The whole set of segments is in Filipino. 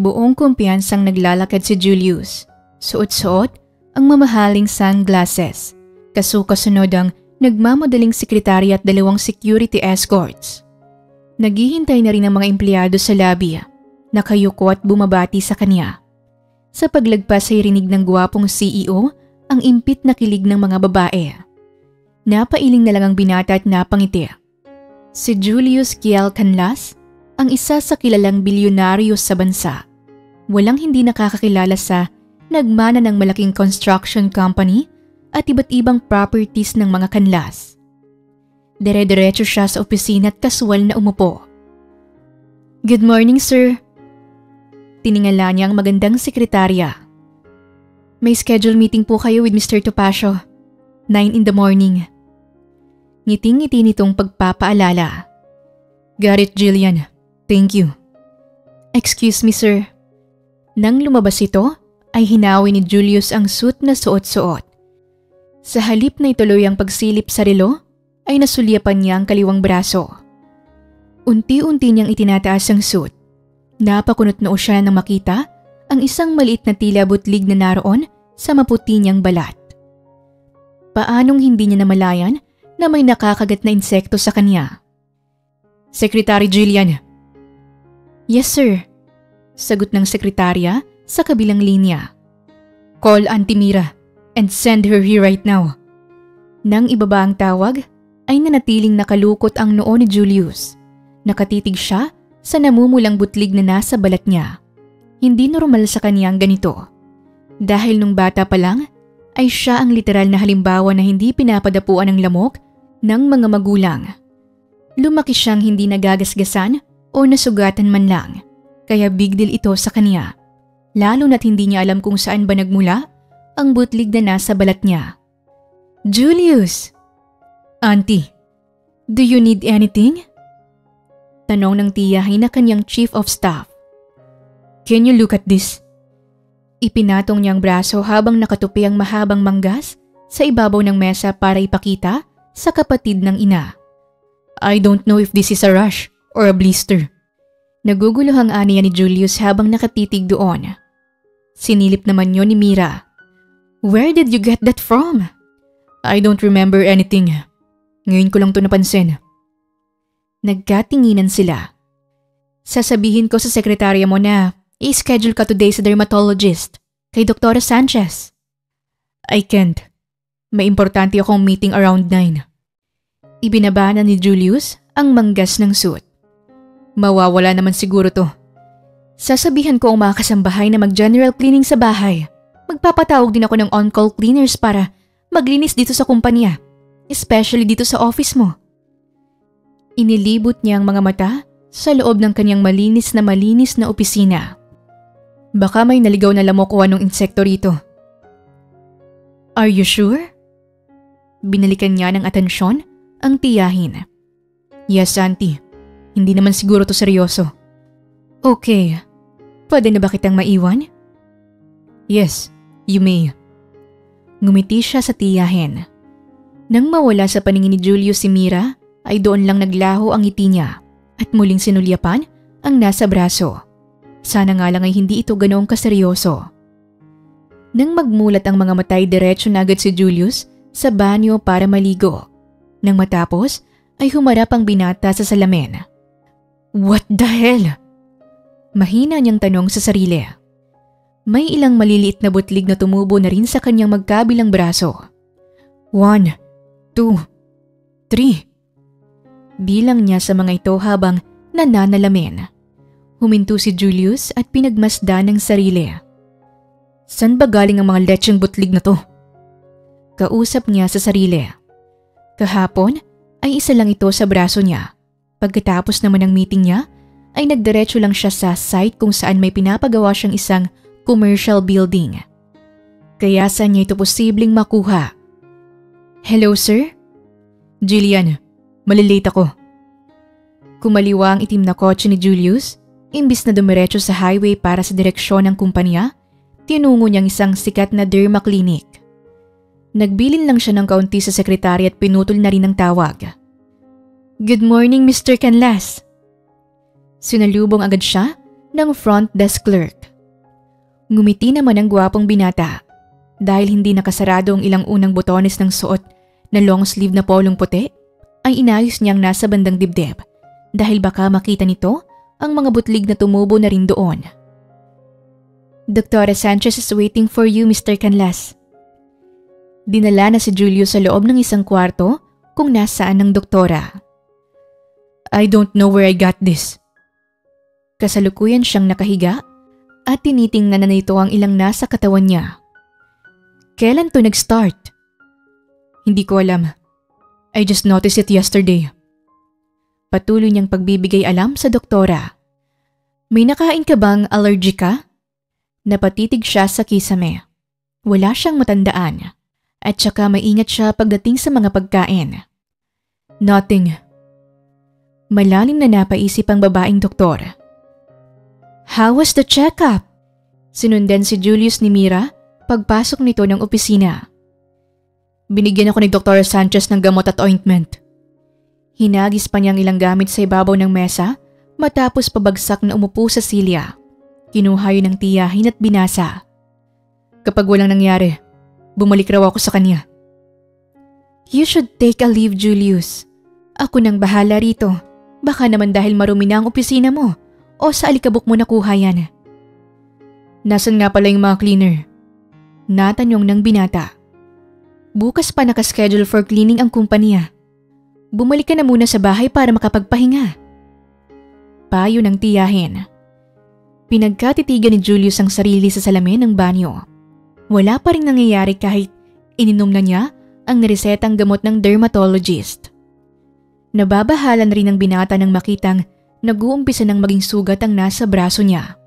Buong kumpiyansang naglalakad si Julius. Suot-suot ang mamahaling sunglasses. Kasukasunod ang nagmamadaling sekretary at 2 security escorts. Naghihintay na rin ang mga empleyado sa lobby. Nakayuko at bumabati sa kanya. Sa paglagpas ay rinig ng gwapong CEO ang impit na kilig ng mga babae. Napailing na lang ang binata at napangiti. Si Julius Kiel Canlas, ang isa sa kilalang bilyonaryo sa bansa. Walang hindi nakakakilala sa nagmana ng malaking construction company at iba't ibang properties ng mga Canlas. Dire-diretso siya sa opisina at kasual na umupo. "Good morning, sir." Tiningala niya ang magandang sekretarya. "May schedule meeting po kayo with Mr. Topacio. 9 in the morning. Ngiting-ngiti nitong pagpapaalala. "Got it, Jillian. Thank you." "Excuse me, sir." Nang lumabas ito, ay hinawi ni Julius ang suit na suot-suot. Sa halip na ituloy ang pagsilip sa relo, ay nasulyapan niya ang kaliwang braso. Unti-unti niyang itinataas ang suit. Napakunot noo siya nang makita ang isang maliit na tila butlig na naroon sa maputi niyang balat. Paanong hindi niya namalayan na may nakakagat na insekto sa kanya? "Secretary Jillian." "Yes, sir." Sagot ng sekretarya sa kabilang linya. "Call Auntie Mira and send her here right now." Nang ibaba ang tawag, ay nanatiling nakalukot ang noo ni Julius. Nakatitig siya sa namumulang butlig na nasa balat niya. Hindi normal sa kanya ang ganito. Dahil nung bata pa lang, ay siya ang literal na halimbawa na hindi pinapadapuan ng lamok ng mga magulang. Lumaki siyang hindi nagagasgasan o nasugatan man lang, kaya big deal ito sa kanya. Lalo na't hindi niya alam kung saan ba nagmula ang butlig na nasa balat niya. "Julius!" "Auntie, do you need anything?" Tanong ng tiyahin na kanyang chief of staff. "Can you look at this?" Ipinatong niyang braso habang nakatupi ang mahabang manggas sa ibabaw ng mesa para ipakita sa kapatid ng ina. "I don't know if this is a rash or a blister." Naguguluhang aniya ni Julius habang nakatitig doon. Sinilip naman yun ni Mira. "Where did you get that from?" "I don't remember anything. Ngayon ko lang to napansin." Nagkatinginan sila. "Sasabihin ko sa sekretarya mo na i-schedule ka today sa dermatologist kay Dr. Sanchez." "I can't. May importante akong meeting around 9. Ibinaba na ni Julius ang manggas ng suit. "Mawawala naman siguro to. Sasabihan ko ang mga kasambahay na mag-general cleaning sa bahay. Magpapatawag din ako ng on-call cleaners para maglinis dito sa kumpanya, especially dito sa office mo." Inilibot niya ang mga mata sa loob ng kanyang malinis na opisina. Baka may naligaw na lamok o anong insekto rito. "Are you sure?" Binalikan niya ng atensyon ang tiyahin. "Yes, auntie. Hindi naman siguro to seryoso." "Okay. Pwede na ba kitang maiwan?" "Yes, you may." Ngumiti siya sa tiyahin. Nang mawala sa paningin ni Julius si Mira, ay doon lang naglaho ang ngiti niya at muling sinulyapan ang nasa braso. Sana nga lang ay hindi ito ganoong kaseryoso. Nang magmulat ang mga matay, diretso na agad si Julius sa banyo para maligo. Nang matapos, ay humarap ang binata sa salamin. "What the hell?" Mahina niyang tanong sa sarili. May ilang maliliit na butlig na tumubo na rin sa kanyang magkabilang braso. 1, 2, 3. Bilang niya sa mga ito habang nananalamin. Huminto si Julius at pinagmasdan ng sarili. "San ba galing ang mga lecheng butlig na to?" Kausap niya sa sarili. Kahapon ay isa lang ito sa braso niya. Pagkatapos naman ng meeting niya, ay nagdiretso lang siya sa site kung saan may pinapagawa siyang isang commercial building. Kaya saan niya ito posibleng makuha? "Hello, sir?" "Jillian, malilate ako." Kumaliwa ang itim na kotse ni Julius. Imbis na dumiretso sa highway para sa direksyon ng kumpanya, tinungo niyang isang sikat na derma clinic. Nagbilin lang siya ng kaunti sa sekretary at pinutol na rin ang tawag. "Good morning, Mr. Canlas." Sinalubong agad siya ng front desk clerk. Ngumiti naman ang gwapong binata dahil hindi nakasarado ang ilang unang botones ng suot na long sleeve na polong puti ay inayos niyang nasa bandang dibdib dahil baka makita nito ang mga butlig na tumubo na rin doon. Dr. Sanchez is waiting for you, Mr. Canlas. Dinala na si Julius sa loob ng isang kwarto kung nasaan ng doktora. I don't know where I got this. Kasalukuyan siyang nakahiga at tinitingnan na nito ang ilang nasa katawan niya. Kailan to nag-start? Hindi ko alam. I just noticed it yesterday. Patuloy niyang pagbibigay alam sa doktora. May nakain ka bang allergy ka? Napatitig siya sa kisame. Wala siyang matandaan at saka maingat siya pagdating sa mga pagkain. Nothing. Malalim na napaisip ang babaeng doktor. How was the check-up? Sinundan si Julius ni Mira pagpasok nito ng opisina. Binigyan ako ni Dr. Sanchez ng gamot at ointment. Hinagis pa niyang ilang gamit sa ibabaw ng mesa matapos pabagsak na umupo sa silya. Kinuha yun ng tiyahin at binasa. Kapag walang nangyari, bumalik raw ako sa kanya. You should take a leave, Julius. Ako nang bahala rito. Baka naman dahil marumi na ang opisina mo. O sa alikabok mo nakuha yan? Nasaan nga pala yung mga cleaner? Natanong ng binata. Bukas pa nakaschedule for cleaning ang kumpanya. Bumalik ka na muna sa bahay para makapagpahinga. Payo ng tiyahin. Pinagkatitigan ni Julius ang sarili sa salamin ng banyo. Wala pa rin nangyayari kahit ininom na niya ang niresetang gamot ng dermatologist. Nababahalan rin ang binata nang makitang nag-uumpisa ng maging sugat ang nasa braso niya.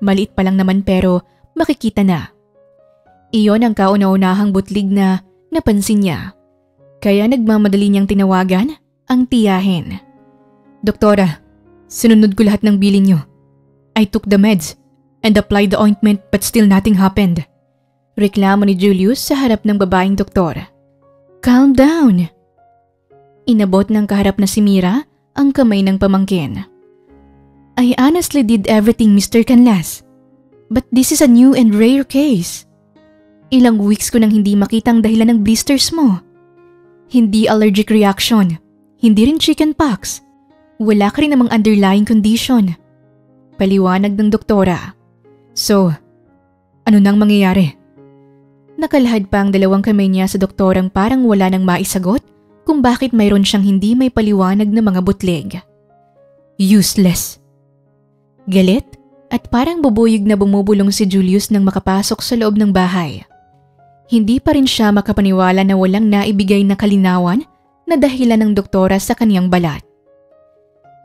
Maliit pa lang naman pero makikita na. Iyon ang kauna-unahang butlig na napansin niya. Kaya nagmamadali niyang tinawagan ang tiyahin. Doktora, sinunod ko lahat ng bilin niyo. I took the meds and applied the ointment but still nothing happened. Reklamo ni Julius sa harap ng babaeng doktor. Calm down. Inabot ng kaharap na si Mira ang kamay ng pamangkin. I honestly did everything, Mr. Canlas. But this is a new and rare case. Ilang weeks ko nang hindi makitang dahilan ng blisters mo. Hindi allergic reaction. Hindi rin chickenpox. Wala ka rin namang underlying condition. Paliwanag ng doktora. So, ano nang mangyayari? Nakalahad pa ang dalawang kamay niya sa doktorang parang wala nang maisagot kung bakit mayroon siyang hindi may paliwanag na mga butlig. Useless. Galit at parang bubuyog na bumubulong si Julius nang makapasok sa loob ng bahay. Hindi pa rin siya makapaniwala na walang naibigay na kalinawan na dahilan ng doktora sa kaniyang balat.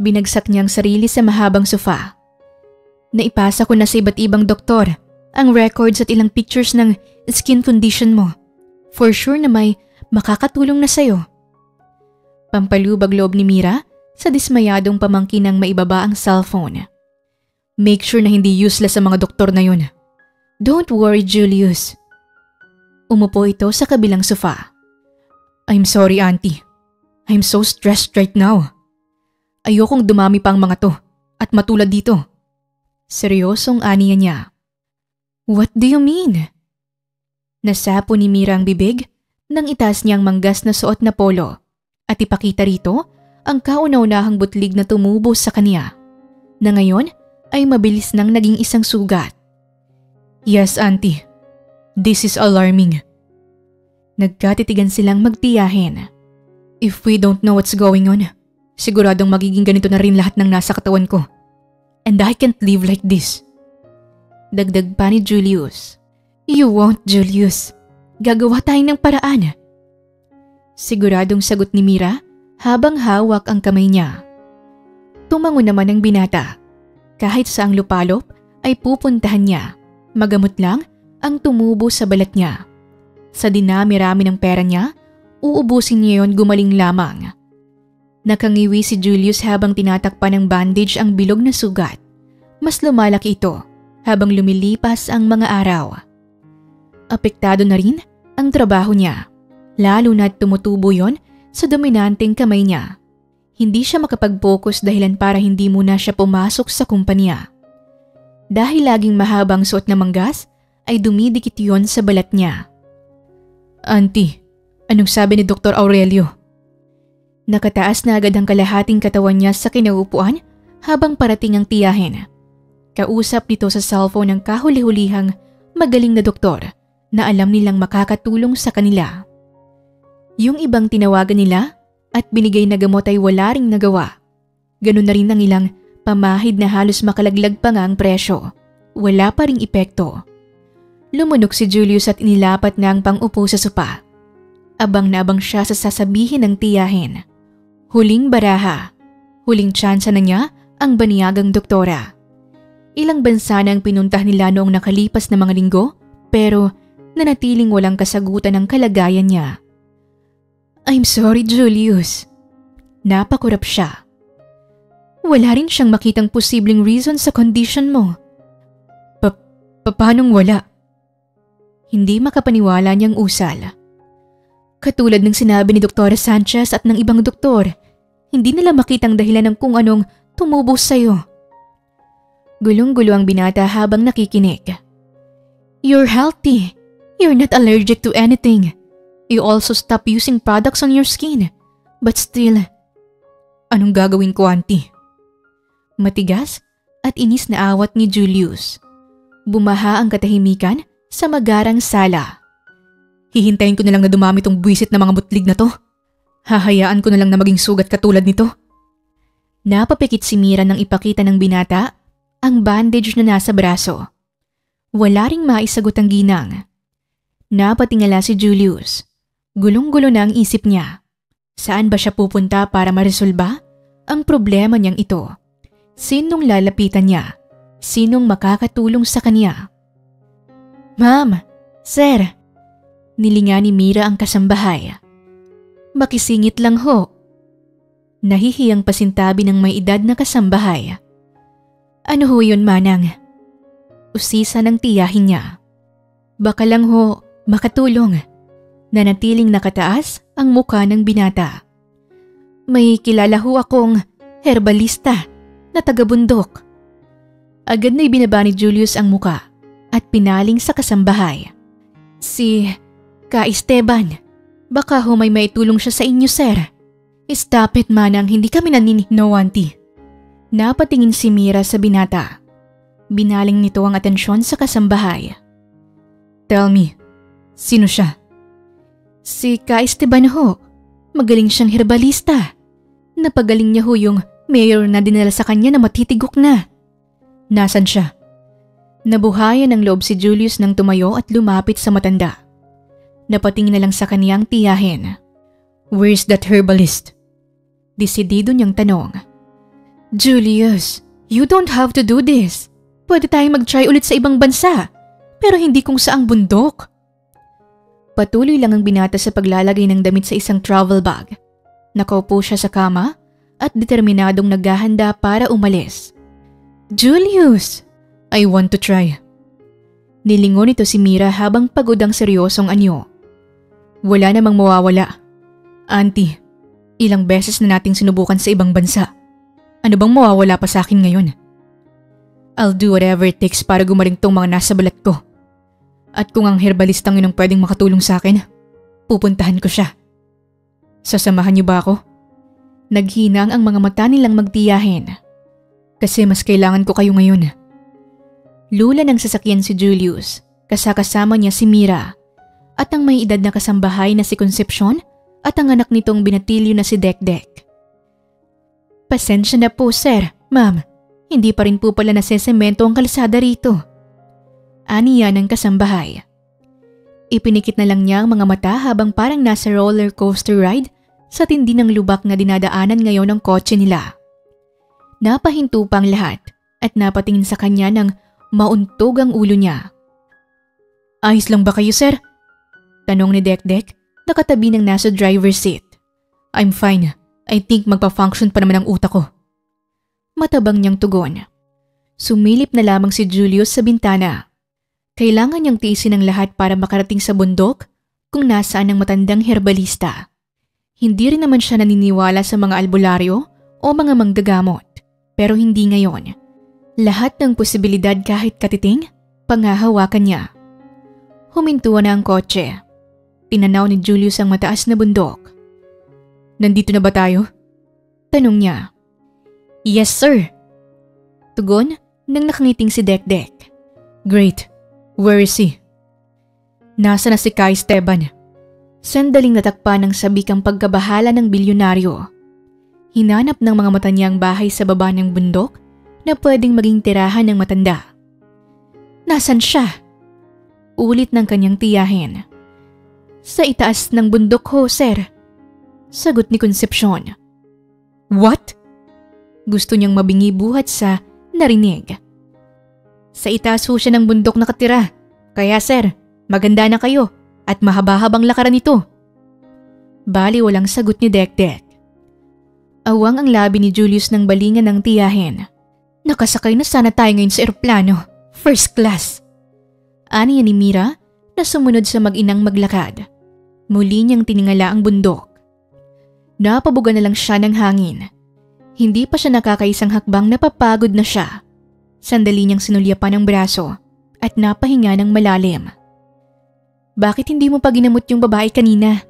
Binagsak niyang sarili sa mahabang sofa. Naipasa ko na sa iba't ibang doktor ang records at ilang pictures ng skin condition mo. For sure na may makakatulong na sa'yo. Pampalubag loob ni Mira sa dismayadong pamangkin ng maibaba ang cellphone. Make sure na hindi useless ang mga doktor na yun. Don't worry, Julius. Umupo ito sa kabilang sofa. I'm sorry, Auntie. I'm so stressed right now. Ayokong dumami pa ang mga to at matulad dito. Seryosong aniya niya. What do you mean? Nasapo ni Mira ang bibig nang itaas niyang manggas na suot na polo at ipakita rito ang kauna-unahang butlig na tumubo sa kaniya na ngayon ay mabilis nang naging isang sugat. Yes, Auntie. This is alarming. Nagkatitigan silang magtiyahin. If we don't know what's going on, siguradong magiging ganito na rin lahat ng nasa katawan ko. And I can't live like this. Dagdag pa ni Julius. You won't, Julius. Gagawa tayo ng paraan. Siguradong sagot ni Mira habang hawak ang kamay niya. Tumango naman ang binata. Kahit saang lupalop ay pupuntahan niya. Magamot lang ang tumubo sa balat niya. Sa dinami-rami ng pera niya, uubusin niya yon gumaling lamang. Nakangiwi si Julius habang tinatakpan ng bandage ang bilog na sugat. Mas lumalaki ito habang lumilipas ang mga araw. Apektado na rin ang trabaho niya, lalo na't tumutubo yon sa dominanteng kamay niya. Hindi siya makapag-focus dahilan para hindi muna siya pumasok sa kumpanya. Dahil laging mahabang suot na manggas, ay dumidikit yon sa balat niya. Auntie, anong sabi ni Dr. Aurelio? Nakataas na agad ang kalahating katawan niya sa kinaupuan habang parating ang tiyahin. Kausap nito sa cellphone ng kahuli-hulihang magaling na doktor na alam nilang makakatulong sa kanila. Yung ibang tinawagan nila at binigay na gamot ay wala ring nagawa. Ganun na rin ang ilang pamahid na halos makalaglag pa nga ang presyo. Wala pa ring epekto. Lumunok si Julius at inilapat na ang pang-upo sa sopa. Abang na abang siya sa sasabihin ng tiyahin. Huling baraha. Huling tsansa na niya ang baniyagang doktora. Ilang bansa na ang pinunta nila noong nakalipas na mga linggo pero nanatiling walang kasagutan ang kalagayan niya. I'm sorry, Julius. Napakurap siya. Wala rin siyang makitang posibleng reason sa condition mo. Paanong wala? Hindi makapaniwala niyang usal. Katulad ng sinabi ni Dr. Sanchez at ng ibang doktor, hindi nila makitang dahilan ng kung anong tumubo sa'yo. Gulong-gulo ang binata habang nakikinig. You're healthy. You're not allergic to anything. You also stop using products on your skin. But still, anong gagawin ko, auntie? Matigas at inis na awat ni Julius. Bumaha ang katahimikan sa magarang sala. Hihintayin ko na lang na dumami tong buwisit na mga butlig na to. Hahayaan ko na lang na maging sugat katulad nito. Napapikit si Mira nang ipakita ng binata ang bandage na nasa braso. Wala ring maisagot ang ginang. Napatingala si Julius. Gulong-gulo na ang isip niya. Saan ba siya pupunta para maresolba ang problema niyang ito? Sinong lalapitan niya? Sinong makakatulong sa kanya? Ma'am, sir. Nilinga ni Mira ang kasambahay. Makisingit lang ho. Nahihiyang pasintabi ng may edad na kasambahay. Ano ho yun, manang? Usisa ng tiyahin niya. Baka lang ho makatulong. Nanatiling nakataas ang muka ng binata. May kilala ho akong herbalista na taga-bundok. Agad na ibinaba ni Julius ang muka at pinaling sa kasambahay. Si Ka Esteban, baka ho may maitulong siya sa inyo, sir. Stop it, manang, hindi kami naninino, auntie. Napatingin si Mira sa binata. Binaling nito ang atensyon sa kasambahay. Tell me, sino siya? Si Ka Esteban ho. Magaling siyang herbalista. Napagaling niya ho yung mayor na dinala sa kanya na matitigok na. Nasaan siya? Nabuhayan ng loob si Julius nang tumayo at lumapit sa matanda. Napatingin na lang sa kaniyang tiyahin. Where's that herbalist? Desidido niyang tanong. Julius, you don't have to do this. Pwede tayong mag-try ulit sa ibang bansa, pero hindi kung saang bundok. Patuloy lang ang binata sa paglalagay ng damit sa isang travel bag. Nakaupo siya sa kama at determinadong naghahanda para umalis. Julius, I want to try. Nilingon nito si Mira habang pagod ang seryosong anyo. Wala namang mawawala. Auntie, ilang beses na nating sinubukan sa ibang bansa. Ano bang mawawala pa sa akin ngayon? I'll do whatever it takes para gumaling tong mga nasa balat ko. At kung ang herbalistang yun ang pwedeng makatulong sa akin, pupuntahan ko siya. Sasamahan niyo ba ako? Naghinang ang mga mata nilang magtiyahin. Kasi mas kailangan ko kayo ngayon. Lula ng sasakyan si Julius, kasama niya si Mira, at ang may edad na kasambahay na si Concepcion at ang anak nitong binatilyo na si Dekdek. Pasensya na po, sir, ma'am. Hindi pa rin po pala nasesemento ang kalsada rito. Aniya ng kasambahay. Ipinikit na lang niya ang mga mata habang parang nasa roller coaster ride sa tindi ng lubak na dinadaanan ngayon ng kotse nila. Napahinto pa ang lahat at napatingin sa kanya ng mauntog ang ulo niya. Ayos lang ba kayo, sir? Tanong ni Dekdek, nakatabi ng nasa driver's seat. I'm fine. I think magpa-function pa naman ang utak ko. Matabang niyang tugon. Sumilip na lamang si Julius sa bintana. Kailangan niyang tiisin ang lahat para makarating sa bundok kung nasaan ang matandang herbalista. Hindi rin naman siya naniniwala sa mga albularyo o mga manggagamot. Pero hindi ngayon. Lahat ng posibilidad kahit katiting, panghahawakan niya. Huminto na ang kotse. Tinanaw ni Julius ang mataas na bundok. Nandito na ba tayo? Tanong niya. Yes sir. Tugon nang nakangiting si Dekdek. Great. Where is he? Nasa na si Kai Esteban? Sandaling natakpan ng sabikang pagkabahala ng bilyonaryo. Hinanap ng mga mata niya ang bahay sa baba ng bundok na pwedeng maging tirahan ng matanda. Nasaan siya? Ulit ng kanyang tiyahin. Sa itaas ng bundok ho, sir. Sagot ni Concepcion. What? Gusto niyang mabingi buhat sa narinig. Sa itaas ho siya ng bundok nakatira. Kaya sir, maganda na kayo at mahaba-habang lakaran ito. Bali walang sagot ni Dekdek. Awang ang labi ni Julius ng balingan ng tiyahin. Nakasakay na sana tayo ngayon sa eroplano. First class. Ani ni Mira na sumunod sa mag-inang maglakad. Muli niyang tiningala ang bundok. Napabuga na lang siya ng hangin. Hindi pa siya nakakaisang hakbang napapagod na siya. Sandali niyang sinulyapan ang braso at napahinga ng malalim. Bakit hindi mo pa ginamot yung babae kanina?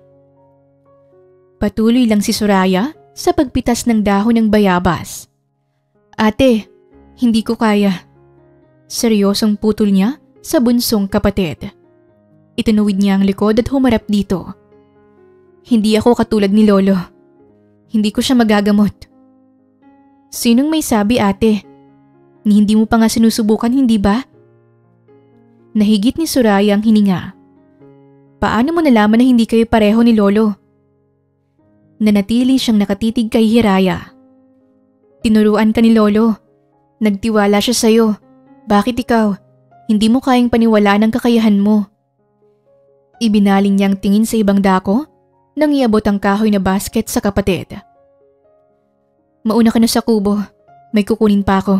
Patuloy lang si Soraya sa pagpitas ng dahon ng bayabas. Ate, hindi ko kaya. Seryosong putol niya sa bunsong kapatid. Itinuwid niya ang likod at humarap dito. Hindi ako katulad ni Lolo. Hindi ko siya magagamot. Sinong may sabi ate? Ni hindi mo pa nga sinusubukan, hindi ba? Nahigit ni Soraya ang hininga. Paano mo nalaman na hindi kayo pareho ni Lolo? Nanatili siyang nakatitig kay Hiraya. Tinuruan ka ni Lolo. Nagtiwala siya sa'yo. Bakit ikaw? Hindi mo kayang paniwalaan ang kakayahan mo. Ibinaling niyang tingin sa ibang dako nang iabot ang kahoy na basket sa kapatid. Mauna ka na sa kubo. May kukunin pa ako.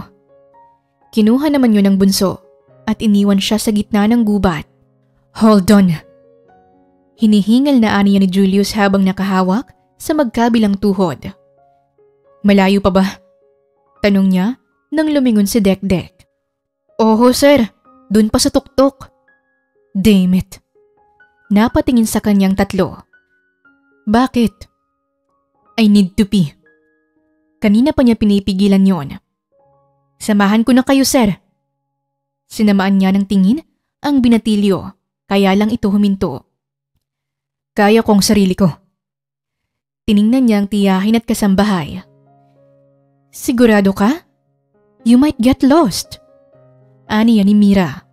Kinuha naman yun ng bunso at iniwan siya sa gitna ng gubat. Hold on. Hinihingal na aniya ni Julius habang nakahawak sa magkabilang tuhod. Malayo pa ba? Tanong niya nang lumingon si Dekdek. Oho sir, dun pa sa tuktok. Damn it. Napatingin sa kanyang tatlo. Bakit? I need to pee. Kanina pa niya pinipigilan yon. Samahan ko na kayo sir. Sinamaan niya ng tingin ang binatilyo, kaya lang ito huminto. Kaya kong sarili ko. Tiningnan niya ang tiyahin at kasambahay. Sigurado ka? You might get lost. Aniya ni Mira.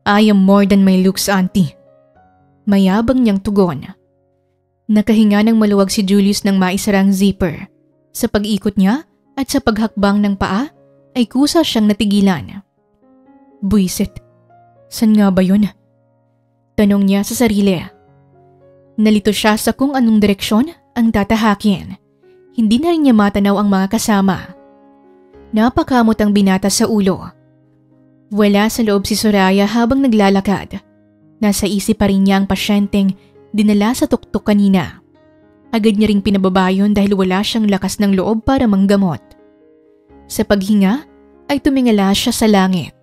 I am more than my looks, auntie. Mayabang niyang tugon. Nakahinga ng maluwag si Julius ng maisarang zipper. Sa pag-ikot niya at sa paghakbang ng paa ay kusa siyang natigilan. Buisit. San nga ba yun? Tanong niya sa sarili. Nalito siya sa kung anong direksyon ang tatahakin. Hindi na rin niya matanaw ang mga kasama. Napakamot ang binata sa ulo. Wala sa loob si Soraya habang naglalakad. Nasa isip pa rin niya ang pasyenteng dinala sa tuktok kanina. Agad niya ring pinababa yun dahil wala siyang lakas ng loob para manggamot. Sa paghinga ay tumingala siya sa langit.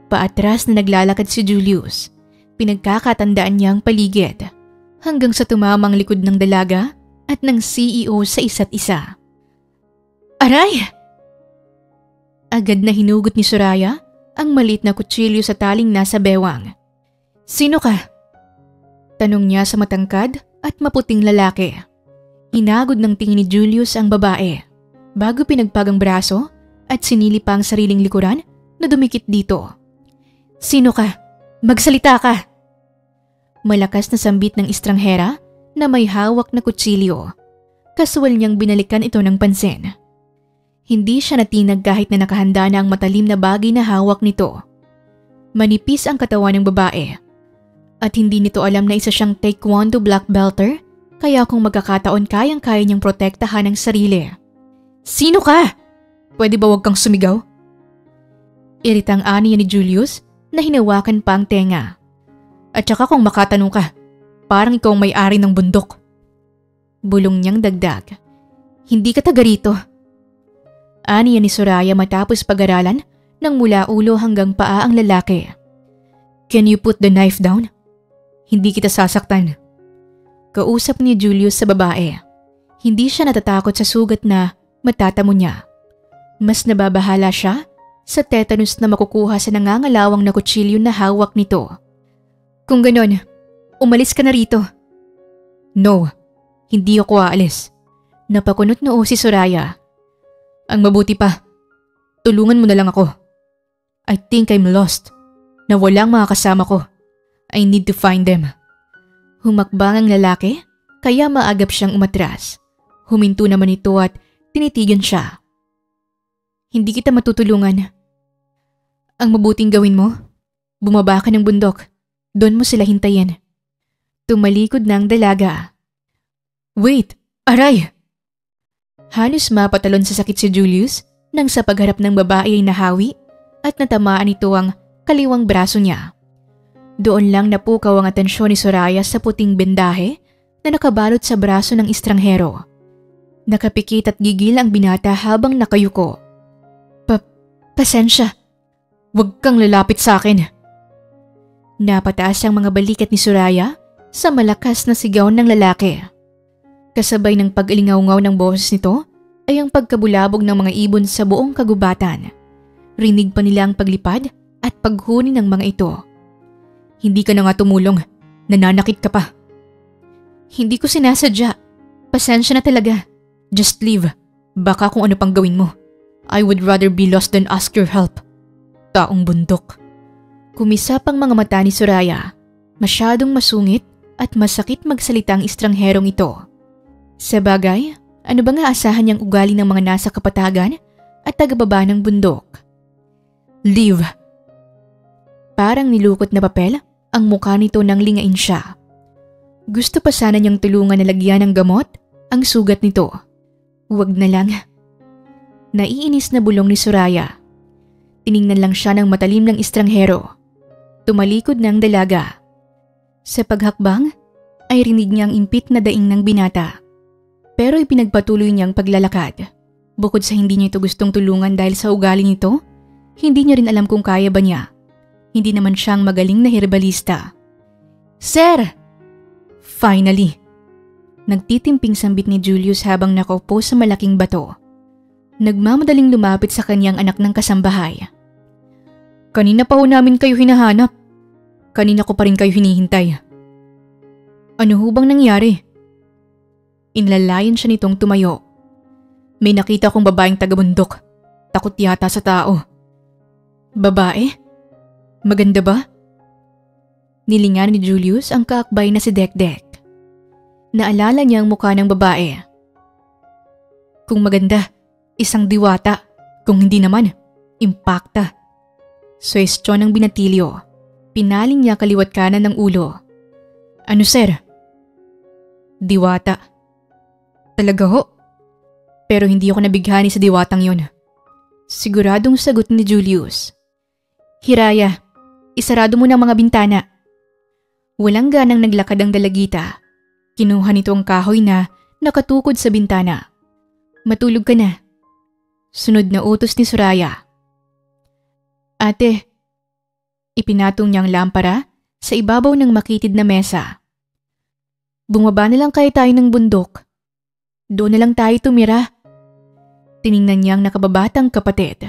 Paatras na naglalakad si Julius. Pinagkakatandaan niya ang paligid. Hanggang sa tumamang likod ng dalaga at ng CEO sa isa't isa. Aray! Agad na hinugot ni Soraya ang maliit na kutsilyo sa taling nasa bewang. Sino ka? Tanong niya sa matangkad at maputing lalaki. Inagod ng tingin ni Julius ang babae bago pinagpag ang braso at sinili pa ang sariling likuran na dumikit dito. Sino ka? Magsalita ka! Malakas na sambit ng estranghera na may hawak na kutsilyo. Kasual niyang binalikan ito ng pansin. Hindi siya natinag kahit na nakahanda na ang matalim na bagay na hawak nito. Manipis ang katawan ng babae. At hindi nito alam na isa siyang taekwondo black belter, kaya kung magkakataon kayang-kaya niyang protektahan ang sarili. Sino ka? Pwede ba wag kang sumigaw? Iritang ani ni Julius na hinawakan pa ang tenga. At saka kung makatanong ka, parang ikaw ang may-ari ng bundok. Bulong niyang dagdag. Hindi ka taga rito. Aniya ni Soraya matapos pag-aralan nang mula ulo hanggang paa ang lalaki. "Can you put the knife down? Hindi kita sasaktan." Kausap ni Julius sa babae. Hindi siya natatakot sa sugat na matatamo niya. Mas nababahala siya sa tetanus na makukuha sa nangangalawang na kutsilyo na hawak nito. "Kung ganon, umalis ka na rito." "No, hindi ako aalis." Napakunot noo si Soraya. "Ang mabuti pa, tulungan mo na lang ako. I think I'm lost. Nawalang mga kasama ko. I need to find them." Humakbang ang lalaki, kaya maagap siyang umatras. Huminto naman ito at tinitigan siya. "Hindi kita matutulungan. Ang mabuting gawin mo, bumaba ka ng bundok. Doon mo sila hintayin." Tumalikod ng dalaga. "Wait, aray!" Halos mapatalon sa sakit si Julius nang sa pagharap ng babae ay nahawi at natamaan ito ang kaliwang braso niya. Doon lang napukaw ang atensyon ni Soraya sa puting bendahe na nakabalot sa braso ng estranghero. Nakapikit at gigil ang binata habang nakayuko. Pasensya. Huwag kang lalapit sa akin." Napataas ang mga balikat ni Soraya sa malakas na sigaw ng lalaki. Kasabay ng pag-alingaw-ngaw ng boses nito ay ang pagkabulabog ng mga ibon sa buong kagubatan. Rinig pa nila ang paglipad at paghuni ng mga ito. "Hindi ka na nga tumulong. Nananakit ka pa." "Hindi ko sinasadya. Pasensya na talaga. Just leave. Baka kung ano pang gawin mo. I would rather be lost than ask your help. Taong bundok." Kumisap ang mga mata ni Soraya. Masyadong masungit at masakit magsalita ang estrangherong ito. Sa bagay, ano ba nga asahan niyang ugali ng mga nasa kapatagan at tagababa ng bundok? "Leave." Parang nilukot na papel ang mukha nito nang lingain siya. Gusto pa sana niyang tulungan na lagyan ng gamot ang sugat nito. Huwag na lang. Naiinis na bulong ni Soraya. Tiningnan lang siya ng matalim ng estranghero. Tumalikod ng dalaga. Sa paghakbang ay rinig niyang impit na daing ng binata. Pero ipinagpatuloy niyang paglalakad. Bukod sa hindi niya ito gustong tulungan dahil sa ugali nito, hindi niya rin alam kung kaya ba niya. Hindi naman siyang magaling na herbalista. "Sir!" Finally! Nagtitimping sambit ni Julius habang nakaupo sa malaking bato. Nagmamadaling lumapit sa kanyang anak ng kasambahay. "Kanina pa ho namin kayo hinahanap. Kanina ko pa rin kayo hinihintay." "Ano ho bang nangyari?" Inlalayan siya nitong tumayo. "May nakita kong babaeng taga-bundok. Takot yata sa tao." "Babae? Maganda ba?" Nilingan ni Julius ang kaakbay na si Dekdek. Naalala niya ang mukha ng babae. Kung maganda, isang diwata. Kung hindi naman, impakta. Suwestyon ng binatilyo. Pinaling niya kaliwat kanan ng ulo. "Ano sir?" "Diwata." "Talaga ho? Pero hindi ako nabighani sa diwatang yon." Siguradong sagot ni Julius. "Hiraya, isarado mo ng mga bintana." Walang ganang naglakad ang dalagita. Kinuha nito ang kahoy na nakatukod sa bintana. "Matulog ka na." Sunod na utos ni Soraya. "Ate." Ipinatong niya ang lampara sa ibabaw ng makitid na mesa. "Bumaba na lang kayo tayo ng bundok. Doon na lang tayo tumira." Tiningnan niya ang nakababatang kapatid.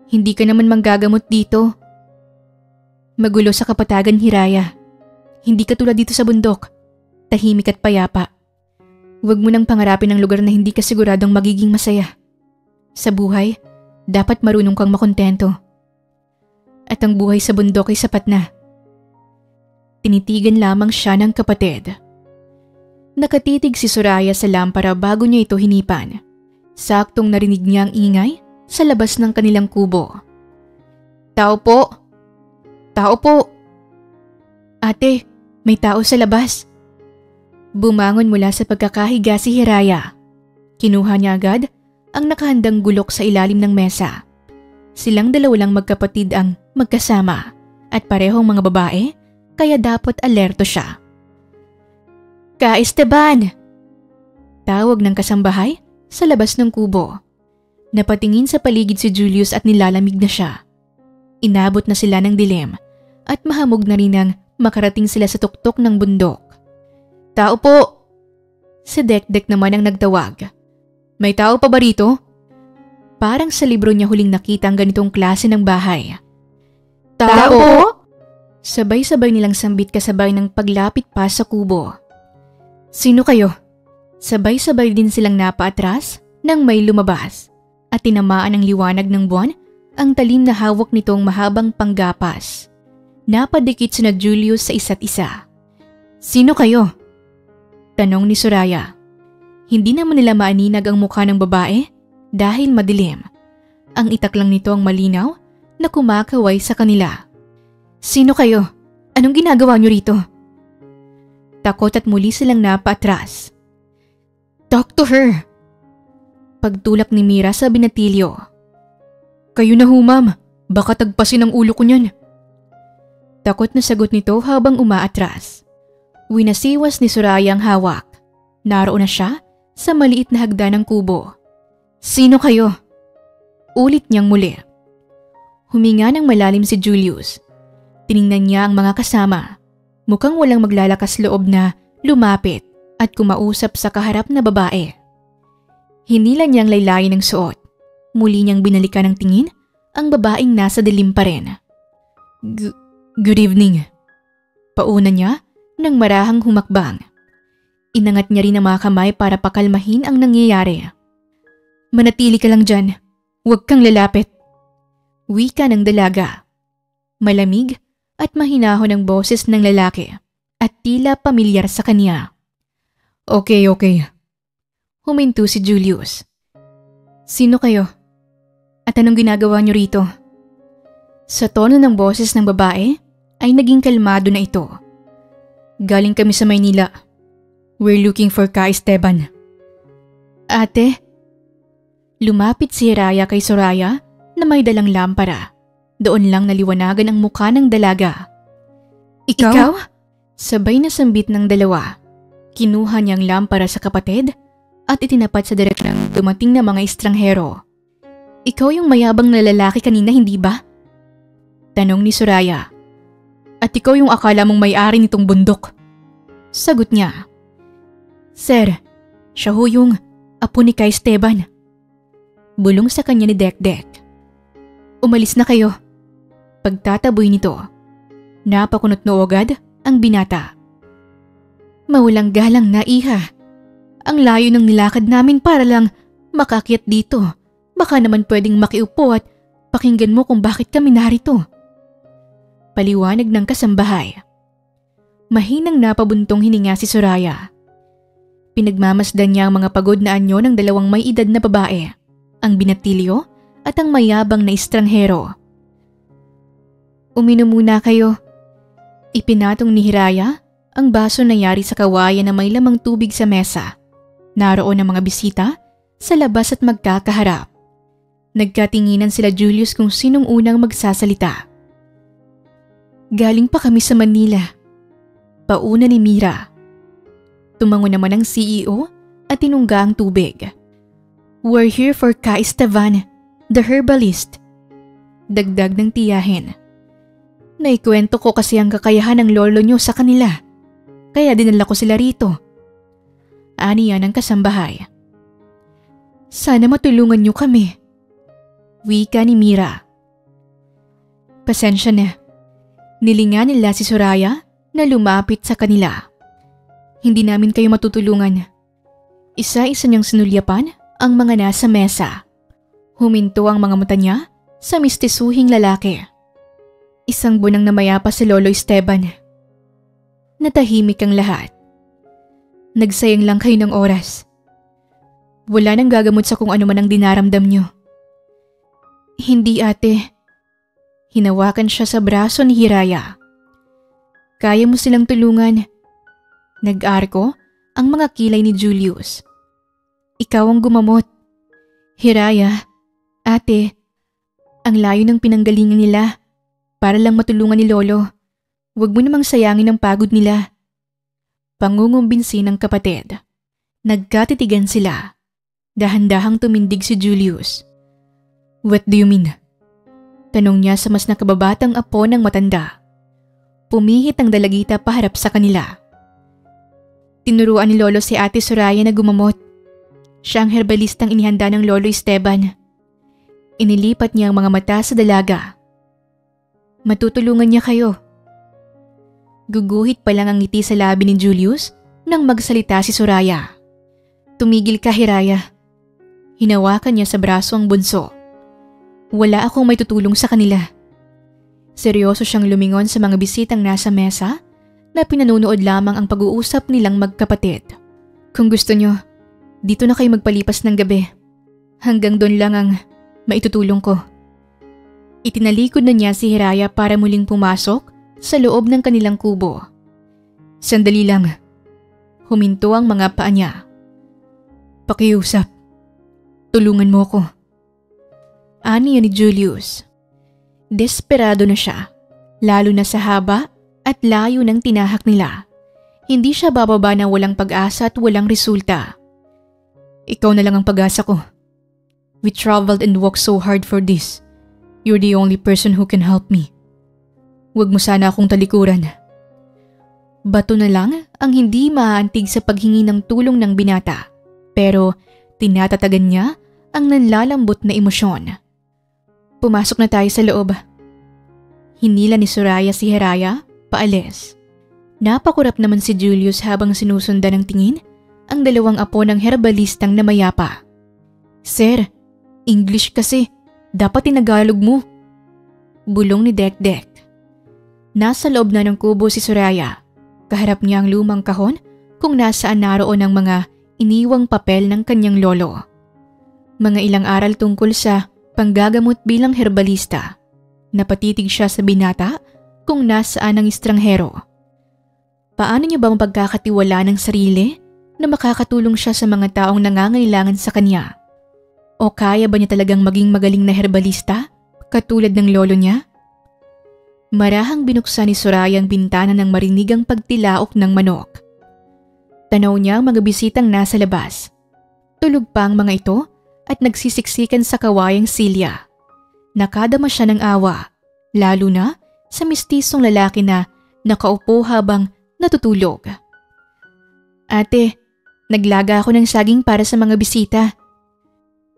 "Hindi ka naman manggagamot dito. Magulo sa kapatagan, Hiraya. Hindi ka tulad dito sa bundok. Tahimik at payapa. Huwag mo nang pangarapin ang lugar na hindi ka siguradong magiging masaya. Sa buhay, dapat marunong kang makontento. At ang buhay sa bundok ay sapat na." Tinitigan lamang siya ng kapatid. Nakatitig si Soraya sa lampara bago niya ito hinipan. Saktong narinig niya ang ingay sa labas ng kanilang kubo. "Tao po! Tao po!" "Ate, may tao sa labas." Bumangon mula sa pagkakahiga si Hiraya. Kinuha niya agad ang nakahandang gulok sa ilalim ng mesa. Silang dalawa lang magkapatid ang magkasama at parehong mga babae, kaya dapat alerto siya. "Ka Esteban!" Tawag ng kasambahay sa labas ng kubo. Napatingin sa paligid si Julius at nilalamig na siya. Inabot na sila ng dilim at mahamog na rin nang makarating sila sa tuktok ng bundok. "Tao po!" Si Dekdek naman ang nagtawag. "May tao pa ba rito?" Parang sa libro niya huling nakita ang ganitong klase ng bahay. "Tao po?" Sabay-sabay nilang sambit kasabay ng paglapit pa sa kubo. "Sino kayo?" Sabay-sabay din silang napaatras nang may lumabas at tinamaan ng liwanag ng buwan ang talim na hawak nitong mahabang panggapas. Napadikit sina Julius sa isa't isa. "Sino kayo?" Tanong ni Soraya. Hindi naman nila maaninag ang mukha ng babae dahil madilim. Ang itak lang nito ang malinaw na kumakaway sa kanila. "Sino kayo? Anong ginagawa niyo rito?" Takot at muli silang napaatras. "Talk to her!" Pagtulak ni Mira sa binatilyo. "Kayo na ho, ma'am. Baka tagpasin ang ulo ko niyan." Takot na sagot nito habang umaatras. Winasiwas ni Soraya ang hawak. Naroon na siya sa maliit na hagdan ng kubo. "Sino kayo?" Ulit niyang muli. Huminga ng malalim si Julius. Tiningnan niya ang mga kasama. Mukhang walang maglalakas loob na lumapit at kumausap sa kaharap na babae. Hinila niyang laylayin ng suot. Muli niyang binalikan ng tingin ang babaeng nasa dilim pa rin. Good evening." Pauna niya nang marahang humakbang. Inangat niya rin ang mga kamay para pakalmahin ang nangyayari. "Manatili ka lang dyan. Huwag kang lalapit." Wika ng dalaga. Malamig at mahinahon ang boses ng lalaki at tila pamilyar sa kanya. Okay. Huminto si Julius. "Sino kayo? At anong ginagawa niyo rito?" Sa tono ng boses ng babae ay naging kalmado na ito. "Galing kami sa Maynila. We're looking for Ka Esteban." "Ate?" Lumapit si Hiraya kay Soraya na may dalang lampara. Doon lang naliwanagan ang mukha ng dalaga. Ikaw? Sabay na sambit ng dalawa. Kinuha niyang lampara sa kapatid at itinapat sa direksyon ng dumating na mga estranghero. "Ikaw yung mayabang na lalaki kanina, hindi ba?" Tanong ni Soraya. "At ikaw yung akala mong may-ari nitong bundok?" Sagot niya. "Sir, siya ho yung apo ni Ka Esteban." Bulong sa kanya ni Dekdek. "Umalis na kayo." Pagtataboy nito, napakunot no agad ang binata. "Mawalang galang na, iha. Ang layo ng nilakad namin para lang makakyat dito. Baka naman pwedeng makiupo at pakinggan mo kung bakit kami narito." Paliwanag ng kasambahay. Mahinang napabuntong hininga si Soraya. Pinagmamasdan niya ang mga pagod na anyo ng dalawang may edad na babae, ang binatilyo at ang mayabang na estranghero. "Uminom muna kayo." Ipinatong ni Hiraya ang baso na yari sa kawayan na may lamang tubig sa mesa. Naroon ang mga bisita sa labas at magkakaharap. Nagkatinginan sila Julius kung sinong unang magsasalita. "Galing pa kami sa Manila." Pauna ni Mira. Tumango naman ang CEO at tinungga ang tubig. "We're here for Ka Esteban, the herbalist." Dagdag ng tiyahin. "Naikwento ko kasi ang kakayahan ng lolo nyo sa kanila. Kaya dinala ko sila rito." Aniya ng kasambahay. "Sana matulungan nyo kami." Wika ni Mira. "Pasensya na." Nilingan nila si Soraya na lumapit sa kanila. "Hindi namin kayo matutulungan." Isa-isa niyang sinulyapan ang mga nasa mesa. Huminto ang mga mata niya sa mistisuhing lalaki. Isang bunang namayapa si Lolo Esteban. Natahimik ang lahat. "Nagsayang lang kayo ng oras. Wala nang gagamot sa kung ano man ang dinaramdam niyo." "Hindi, ate." Hinawakan siya sa braso ni Hiraya. "Kaya mo silang tulungan." Nag-arko ang mga kilay ni Julius. "Ikaw ang gumamot." "Hiraya, ate, ang layo ng pinanggalingan nila para lang matulungan ni Lolo. Huwag mo namang sayangin ang pagod nila." Pangungumbinsi ng kapatid. Nagkatitigan sila. Dahan-dahang tumindig si Julius. What do you mean? Tanong niya sa mas nakababatang apo ng matanda. Pumihit ang dalagita paharap sa kanila. Tinuruan ni Lolo si Ate Soraya na gumamot. Siya ang herbalistang inihanda ng Lolo Esteban. Inilipat niya ang mga mata sa dalaga. Matutulungan niya kayo. Guguhit pa lang ang ngiti sa labi ni Julius nang magsalita si Soraya. Tumigil ka, Hiraya. Hinawakan niya sa braso ang bunso. Wala akong may tutulong sa kanila. Seryoso siyang lumingon sa mga bisitang nasa mesa na pinanunood lamang ang pag-uusap nilang magkapatid. Kung gusto niyo, dito na kayo magpalipas ng gabi. Hanggang doon lang ang maitutulong ko. Itinalikod na niya si Hiraya para muling pumasok sa loob ng kanilang kubo. Sandali lang. Huminto ang mga paa niya. Pakiusap. Tulungan mo ko. Aniya ni Julius. Desperado na siya, lalo na sa haba at layo ng tinahak nila. Hindi siya bababa na walang pag-asa at walang resulta. Ikaw na lang ang pag-asa ko. We traveled and worked so hard for this. You're the only person who can help me. Huwag mo sana akong talikuran. Bato na lang ang hindi maaantig sa paghingi ng tulong ng binata, pero tinatatagan niya ang nanlalambot na emosyon. Pumasok na tayo sa loob. Hinila ni Soraya si Hiraya paalis. Napakurap naman si Julius habang sinusundan ng tingin ang dalawang apo ng herbalistang namayapa. Sir, English kasi. Dapat tinagalog mo. Bulong ni Dekdek. Nasa loob na ng kubo si Soraya. Kaharap niya ang lumang kahon kung nasaan naroon ang mga iniwang papel ng kanyang lolo. Mga ilang aral tungkol sa panggagamot bilang herbalista. Napatitig siya sa binata kung nasaan ang estranghero. Paano niya ba mapagkakatiwala ng sarili na makakatulong siya sa mga taong nangangailangan sa kanya? O kaya ba niya talagang maging magaling na herbalista katulad ng lolo niya? Marahang binuksan ni Soraya ang bintana nang marinig ang pagtilaok ng manok. Tanaw niya ang mga bisitang nasa labas. Tulog pa ang mga ito at nagsisiksikan sa kawayang silya. Nakadama siya ng awa, lalo na sa mistisong lalaki na nakaupo habang natutulog. Ate, naglaga ako ng saging para sa mga bisita.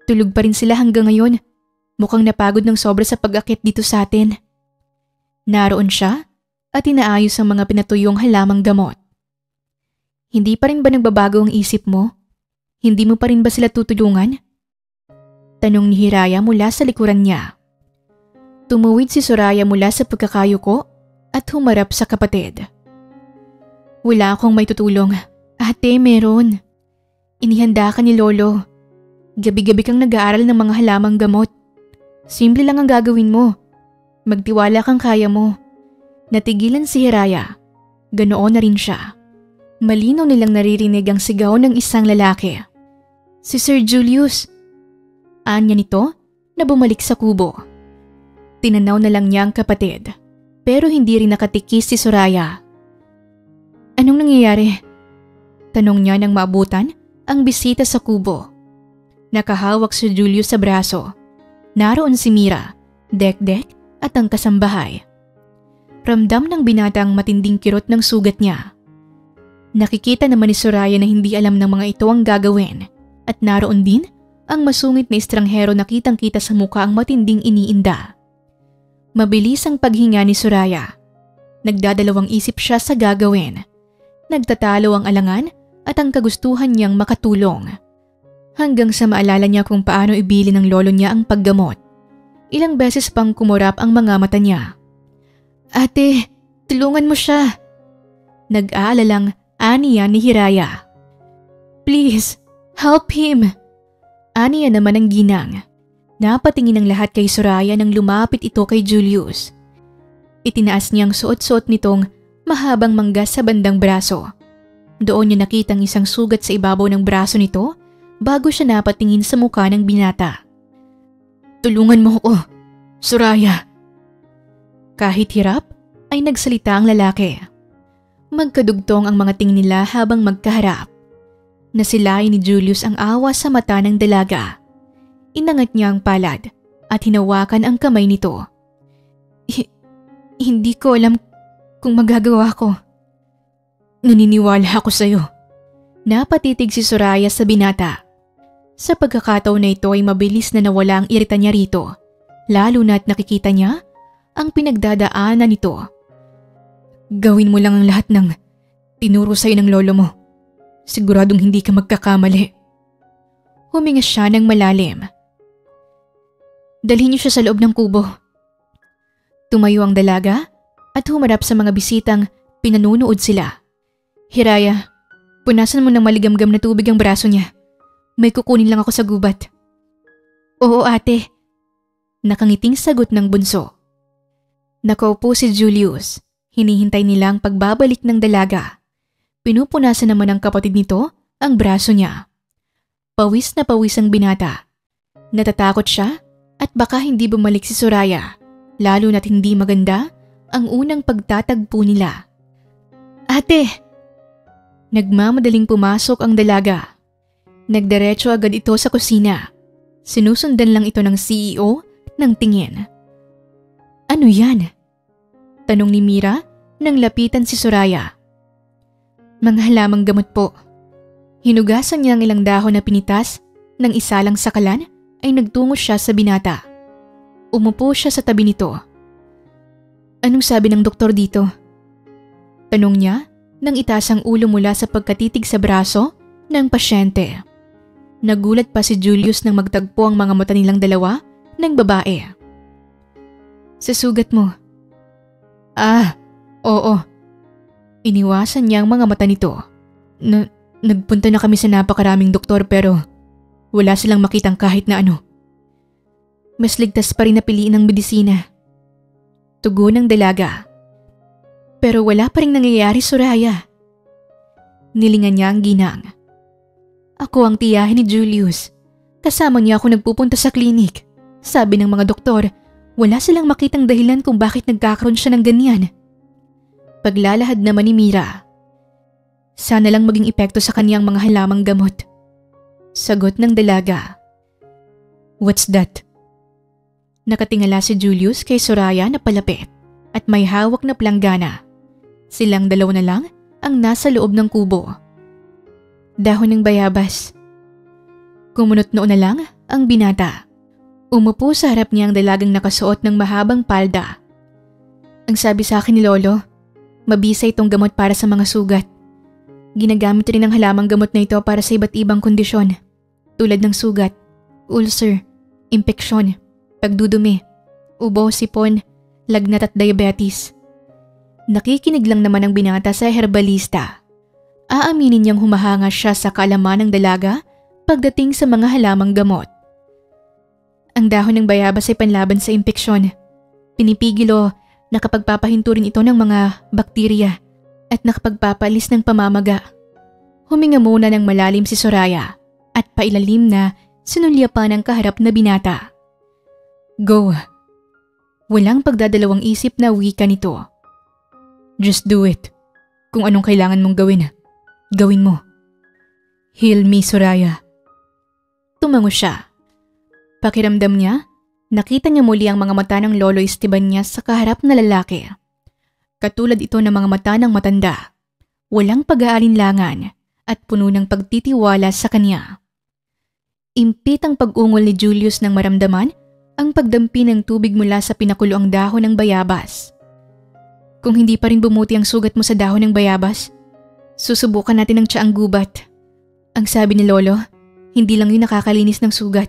Tulog pa rin sila hanggang ngayon. Mukhang napagod ng sobra sa pag-akit dito sa atin. Naroon siya at inaayos ang mga pinatuyong halamang gamot. Hindi pa rin ba nagbabago ang isip mo? Hindi mo pa rin ba sila tutulungan? Tanong ni Hiraya mula sa likuran niya. Tumuwid si Soraya mula sa pagkakayuko at humarap sa kapatid. Wala akong may tutulong. Ate, meron. Inihanda ka ni Lolo. Gabi-gabi kang nag-aaral ng mga halamang gamot. Simple lang ang gagawin mo. Magtiwala kang kaya mo. Natigilan si Hiraya. Ganoon na rin siya. Malinaw nilang naririnig ang sigaw ng isang lalaki. Si Sir Julius. Anya nito na bumalik sa kubo. Tinanaw na lang niya ang kapatid, pero hindi rin nakatikis si Soraya. Anong nangyayari? Tanong niya nang maabutan ang bisita sa kubo. Nakahawak si Julius sa braso. Naroon si Mira, Dekdek at ang kasambahay. Ramdam ng binata ang matinding kirot ng sugat niya. Nakikita naman ni Soraya na hindi alam ng mga ito ang gagawin at naroon din ang masungit na estranghero na kitang-kita sa mukha ang matinding iniinda. Mabilis ang paghinga ni Soraya. Nagdadalawang isip siya sa gagawin. Nagtatalo ang alangan at ang kagustuhan niyang makatulong. Hanggang sa maalala niya kung paano ibili ng lolo niya ang paggamot. Ilang beses pang kumurap ang mga mata niya. Ate, tulungan mo siya. Nag-aalalang aniya ni Hiraya. Please, help him. Aniya naman ang ginang. Napatingin ang lahat kay Soraya nang lumapit ito kay Julius. Itinaas niyang suot-suot nitong mahabang mangga sa bandang braso. Doon niya nakitang isang sugat sa ibabaw ng braso nito bago siya napatingin sa mukha ng binata. Tulungan mo ko, Soraya. Kahit hirap ay nagsalita ang lalaki. Magkadugtong ang mga tingin nila habang magkaharap. Nasilayan ni Julius ang awa sa mata ng dalaga. Inangat niya ang palad at hinawakan ang kamay nito. Hindi ko alam kung magagawa ko. Naniniwala ako sa'yo. Napatitig si Soraya sa binata. Sa pagkakataon na ito ay mabilis na nawala ang irita niya rito, lalo na't nakikita niya ang pinagdadaanan nito. Gawin mo lang ang lahat ng tinuro sa'yo ng lolo mo. Siguradong hindi ka magkakamali. Huminga siya ng malalim. Dalhin niyo siya sa loob ng kubo. Tumayo ang dalaga at humarap sa mga bisitang pinanunood sila. Hiraya, punasan mo ng maligamgam na tubig ang braso niya. May kukunin lang ako sa gubat. Oo ate. Nakangiting sagot ng bunso. Nakaupo si Julius. Hinihintay nila ang pagbabalik ng dalaga. Pinupunasan naman ng kapatid nito ang braso niya. Pawis na pawis ang binata. Natatakot siya at baka hindi bumalik si Soraya, lalo na't hindi maganda ang unang pagtatagpo nila. Ate! Nagmamadaling pumasok ang dalaga. Nagdiretso agad ito sa kusina. Sinusundan lang ito ng CEO ng tingin. Ano yan? Tanong ni Mira nang lapitan si Soraya. Mga halamang gamot po. Hinugasan niya ang ilang dahon na pinitas nang isa lang sakalan ay nagtungo siya sa binata. Umupo siya sa tabi nito. Anong sabi ng doktor dito? Tanong niya nang itaas ang ulo mula sa pagkatitig sa braso ng pasyente. Nagulat pa si Julius nang magtagpo ang mga mata nilang dalawa ng babae. Sa sugat mo. Oo. Iniwasan niya ang mga mata nito. Nagpunta na kami sa napakaraming doktor pero wala silang makitang kahit na ano. Mas ligtas pa rin na piliin ang medisina. Tugon ng dalaga. Pero wala pa rin nangyayari, Soraya. Nilingan niya ang ginang. Ako ang tiyahin ni Julius. Kasama niya ako nagpupunta sa klinik. Sabi ng mga doktor, wala silang makitang dahilan kung bakit nagkakaroon siya ng ganyan. Paglalahad naman ni Mira. Sana lang maging epekto sa kaniyang mga halamang gamot. Sagot ng dalaga. What's that? Nakatingala si Julius kay Soraya na palapit at may hawak na planggana. Silang dalawa na lang ang nasa loob ng kubo. Dahon ng bayabas. Kumunot noon na lang ang binata. Umupo sa harap niya ang dalagang nakasuot ng mahabang palda. Ang sabi sa akin ni Lolo, mabisa itong gamot para sa mga sugat. Ginagamit rin ang halamang gamot na ito para sa iba't ibang kondisyon, tulad ng sugat, ulcer, impeksyon, pagdudumi, ubo, sipon, lagnat at diabetes. Nakikinig lang naman ang binata sa herbalista. Aaminin niyang humahanga siya sa kaalaman ng dalaga pagdating sa mga halamang gamot. Ang dahon ng bayabas ay panlaban sa impeksyon. Pinipigil o nakapagpapahinto rin ito ng mga bakterya at nakapagpapalis ng pamamaga. Huminga muna ng malalim si Soraya at pailalim na sinulyapan ang kaharap na binata. Go. Walang pagdadalawang isip na wika nito. Just do it. Kung anong kailangan mong gawin, gawin mo. Heal me, Soraya. Tumango siya. Pakiramdam niya, nakita niya muli ang mga mata ng Lolo Esteban niya sa kaharap na lalaki. Katulad ito ng mga mata ng matanda. Walang pag-aalinlangan at puno ng pagtitiwala sa kanya. Impit ang pag-ungol ni Julius nang maramdaman ang pagdampi ng tubig mula sa pinakuloang dahon ng bayabas. Kung hindi pa rin bumuti ang sugat mo sa dahon ng bayabas, susubukan natin ang tiyaang gubat. Ang sabi ni Lolo, hindi lang yun nakakalinis ng sugat.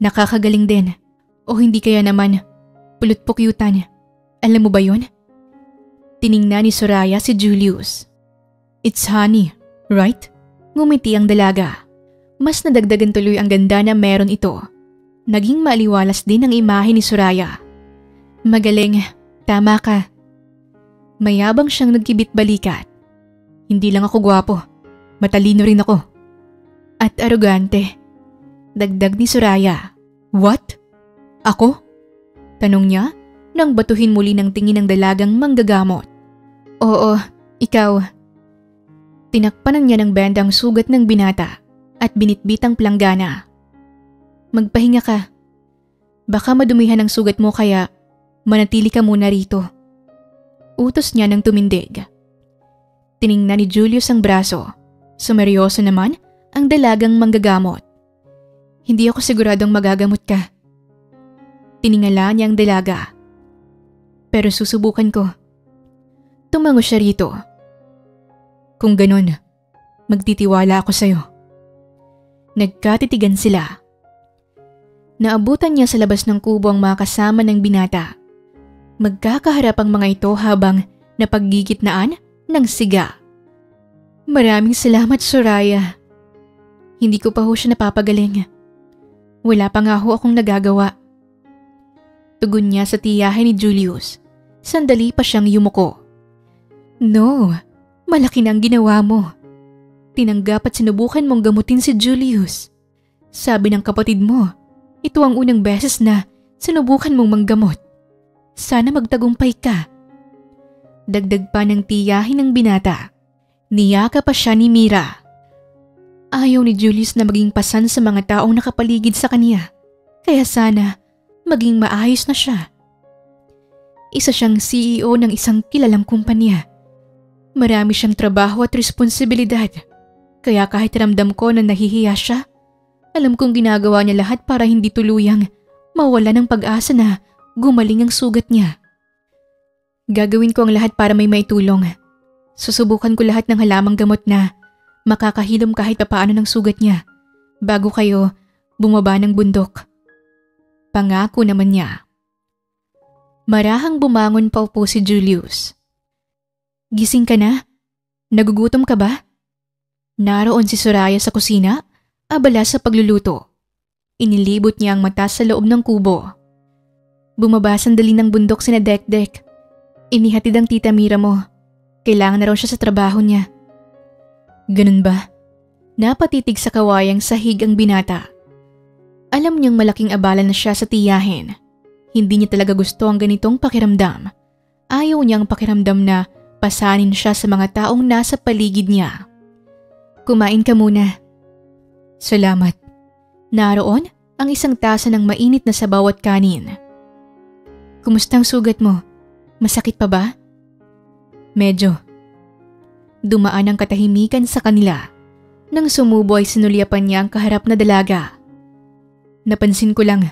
Nakakagaling din. O hindi kaya naman, pulot-pukyutan. Alam mo ba yun? Tiningnan ni Soraya si Julius. It's honey, right? Ngumiti ang dalaga. Mas nadagdagan tuloy ang ganda na meron ito. Naging maaliwalas din ang imahe ni Soraya. Magaling, tama ka. Mayabang siyang nagkibit-balikat. Hindi lang ako gwapo, matalino rin ako. At arogante. Dagdag ni Soraya. What? Ako? Tanong niya nang batuhin muli ng tingin ng dalagang manggagamot. Oo, ikaw. Tinakpanan niya ng benda ang sugat ng binata at binitbit ang planggana. Magpahinga ka. Baka madumihan ang sugat mo kaya manatili ka muna rito. Utos niya nang tumindig. Tiningnan ni Julius ang braso. Sumeryoso naman ang dalagang manggagamot. Hindi ako siguradong magagamot ka. Tiningala niya ang dalaga. Pero susubukan ko. Tumango siya rito. Kung ganun, magtitiwala ako sa'yo. Nagkatitigan sila. Naabutan niya sa labas ng kubo ang mga kasama ng binata. Magkakaharap ang mga ito habang napaggigitnaan ng siga. Maraming salamat, Soraya. Hindi ko pa ho siya napapagaling. Wala pa nga ho akong nagagawa. Tugon niya sa tiyahin ni Julius. Sandali pa siyang yumuko. No, malaki na ang ginawa mo. Tinanggap at sinubukan mong gamutin si Julius. Sabi ng kapatid mo, ito ang unang beses na sinubukan mong manggamot. Sana magtagumpay ka. Dagdag pa ng tiyahin ng binata. Niyaka pa siya ni Mira. Ayaw ni Julius na maging pasan sa mga taong nakapaligid sa kanya. Kaya sana maging maayos na siya. Isa siyang CEO ng isang kilalang kumpanya. Marami siyang trabaho at responsibilidad. Kaya kahit ramdam ko na nahihiya siya, alam kong ginagawa niya lahat para hindi tuluyang mawala ng pag-asa na gumaling ang sugat niya. Gagawin ko ang lahat para may maitulong. Susubukan ko lahat ng halamang gamot na makakahilom kahit papaano ng sugat niya bago kayo bumaba ng bundok. Pangako naman niya. Marahang bumangon pa po si Julius. Gising ka na? Nagugutom ka ba? Naroon si Soraya sa kusina, abala sa pagluluto. Inilibot niya ang mata sa loob ng kubo. Bumaba sandali ng bundok sina Dekdek. Inihatid ang tita Mira mo. Kailangan na raw siya sa trabaho niya. Ganun ba? Napatitig sa kawayang sahig ang binata. Alam niyang malaking abala na siya sa tiyahin. Hindi niya talaga gusto ang ganitong pakiramdam. Ayaw niyang pakiramdam na pasanin siya sa mga taong nasa paligid niya. Kumain ka muna. Salamat. Naroon ang isang tasa ng mainit na sabaw at kanin. Kumusta ang sugat mo? Masakit pa ba? Medyo. Dumaan ang katahimikan sa kanila. Nang sumubo ay sinulyapan niya ang kaharap na dalaga. Napansin ko lang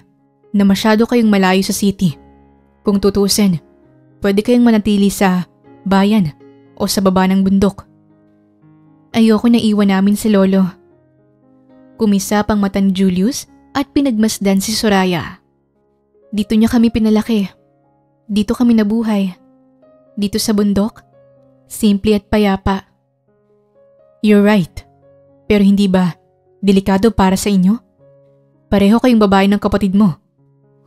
na masyado kayong malayo sa city. Kung tutusin, pwede kayong manatili sa bayan o sa baba ng bundok. Ayoko na iwan namin si Lolo. Kumisap ang mata ni Julius at pinagmasdan si Soraya. Dito niya kami pinalaki. Dito kami nabuhay. Dito sa bundok. Simple at payapa. You're right. Pero hindi ba delikado para sa inyo? Pareho kayong babae ng kapatid mo.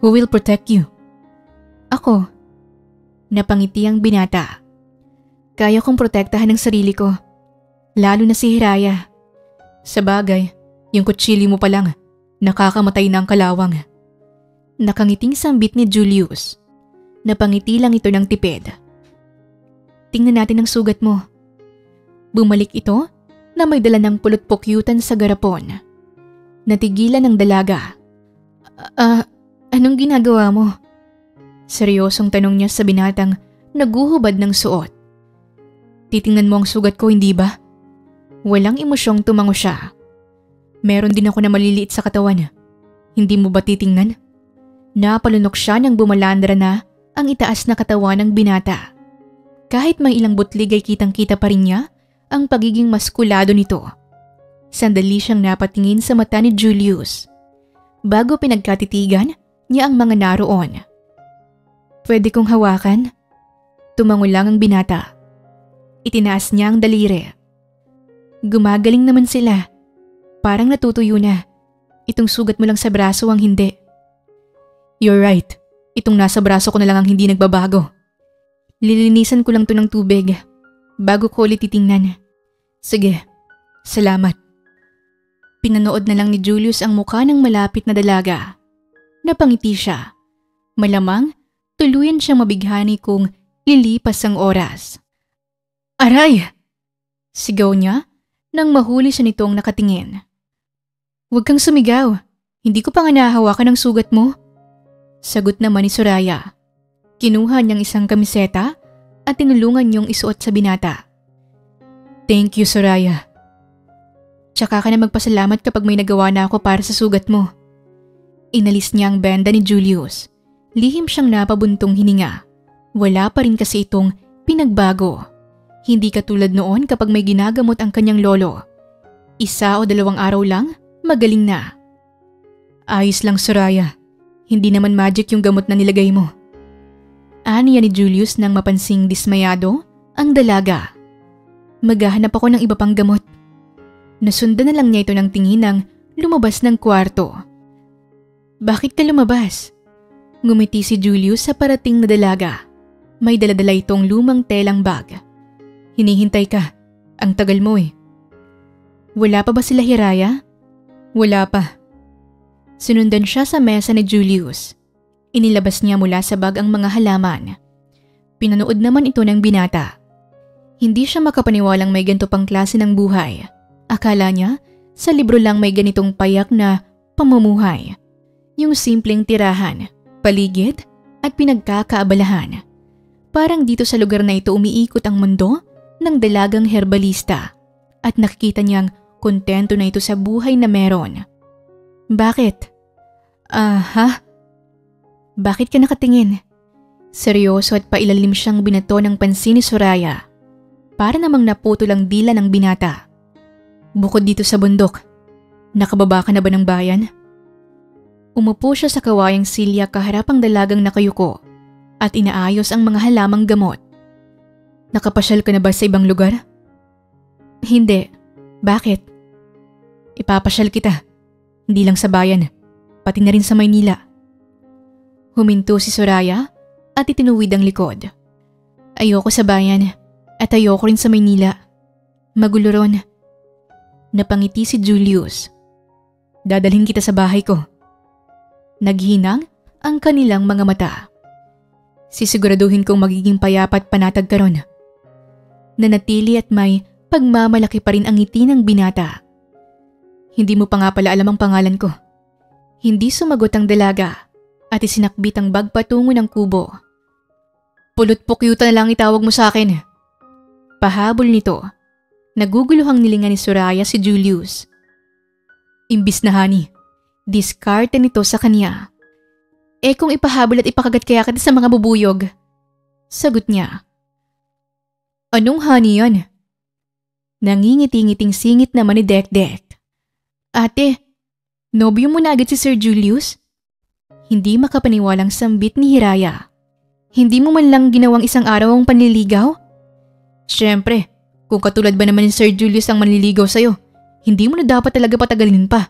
Who will protect you? Ako. Napangiti ang binata. Kaya kong protektahan ang sarili ko. Lalo na si Hiraya. Sa bagay, yung kutsili mo pa lang, nakakamatay na ang kalawang. Nakangiting sambit ni Julius. Napangiti lang ito ng tipid. Tingnan natin ang sugat mo. Bumalik ito na may dala ng pulot-pukyutan sa garapon. Natigilan ang dalaga. Anong ginagawa mo? Seryosong tanong niya sa binatang naguhubad ng suot. Titingnan mo ang sugat ko, hindi ba? Walang emosyong tumango siya. Meron din ako na maliliit sa katawan. Hindi mo ba titingnan? Napalunok siya nang bumalandra na ang itaas na katawan ng binata. Kahit may ilang butlig ay kitang-kita pa rin niya ang pagiging maskulado nito. Sandali siyang napatingin sa mata ni Julius. Bago pinagkatitigan niya ang mga naroon. Pwede kong hawakan? Tumango lang ang binata. Itinaas niya ang daliri. Gumagaling naman sila. Parang natutuyo na. Itong sugat mo lang sa braso ang hindi. You're right. Itong nasa braso ko na lang ang hindi nagbabago. Lilinisan ko lang to ng tubig bago ko ulit titingnan. Sige, salamat. Pinanood na lang ni Julius ang mukha ng malapit na dalaga. Napangiti siya. Malamang tuluyan siyang mabighani kung lilipas ang oras. Aray! Sigaw niya nang mahuli siya nitong nakatingin. Huwag kang sumigaw. Hindi ko pa nga nahahawakan ang sugat mo. Sagot naman ni Soraya. Kinuha niyang isang kamiseta at tinulungan niyong isuot sa binata. Thank you, Soraya. Tsaka ka na magpasalamat kapag may nagawa na ako para sa sugat mo. Inalis niya ang benda ni Julius. Lihim siyang napabuntong hininga. Wala pa rin kasi itong pinagbago. Hindi katulad noon kapag may ginagamot ang kanyang lolo. 1 o 2 araw lang, magaling na. Ayos lang, Soraya. Hindi naman magic yung gamot na nilagay mo. Aniya ni Julius nang mapansing dismayado ang dalaga. Maghahanap ako ng iba pang gamot. Nasundan na lang niya ito ng tingin nang lumabas ng kwarto. Bakit ka lumabas? Ngumiti si Julius sa parating na dalaga. May daladala itong lumang telang bag. Hinihintay ka. Ang tagal mo eh. Wala pa ba sila, Hiraya? Wala pa. Sinundan siya sa mesa ni Julius. Inilabas niya mula sa bag ang mga halaman. Pinanood naman ito ng binata. Hindi siya makapaniwalang may ganito pang klase ng buhay. Akala niya, sa libro lang may ganitong payak na pamumuhay. Yung simpleng tirahan, paligid at pinagkakaabalahan. Parang dito sa lugar na ito umiikot ang mundo ng dalagang herbalista. At nakikita niyang kontento na ito sa buhay na meron. Bakit? Bakit ka nakatingin? Seryoso at pailalim siyang binato ng pansin ni Soraya. Para namang naputo lang dila ng binata. Bukod dito sa bundok, nakababa ka na ba ng bayan? Umupo siya sa kawayang silya kaharap ang dalagang nakayuko at inaayos ang mga halamang gamot. Nakapasyal ka na ba sa ibang lugar? Hindi. Bakit? Ipapasyal kita. Hindi lang sa bayan, pati na rin sa Maynila. Huminto si Soraya at itinuwid ang likod. Ayoko sa bayan at ayoko rin sa Maynila. Magulo ron. Napangiti si Julius. Dadalhin kita sa bahay ko. Naghinang ang kanilang mga mata. Sisiguraduhin kong magiging payapa at panatag ka ron. Nanatili at may pagmamalaki pa rin ang ngiti ng binata. Hindi mo pa nga pala alam ang pangalan ko. Hindi sumagot ang dalaga at isinakbit ang bag patungo ng kubo. Pulot pukyuta na lang itawag mo sa akin. Pahabol nito. Naguguluhang nilingan ni Soraya si Julius. Imbis na honey, diskarte nito sa kanya. Kung ipahabol at ipakagat kaya kita sa mga bubuyog? Sagot niya. Anong honey yan? Nangingiti-ngiting singit naman ni Dekdek. Ate, nobyo mo na agad si Sir Julius? Hindi makapaniwalang sambit ni Hiraya. Hindi mo man lang ginawang isang araw ang panliligaw? Siyempre, kung katulad ba naman ni Sir Julius ang manliligaw sa'yo, hindi mo na dapat talaga patagalin pa.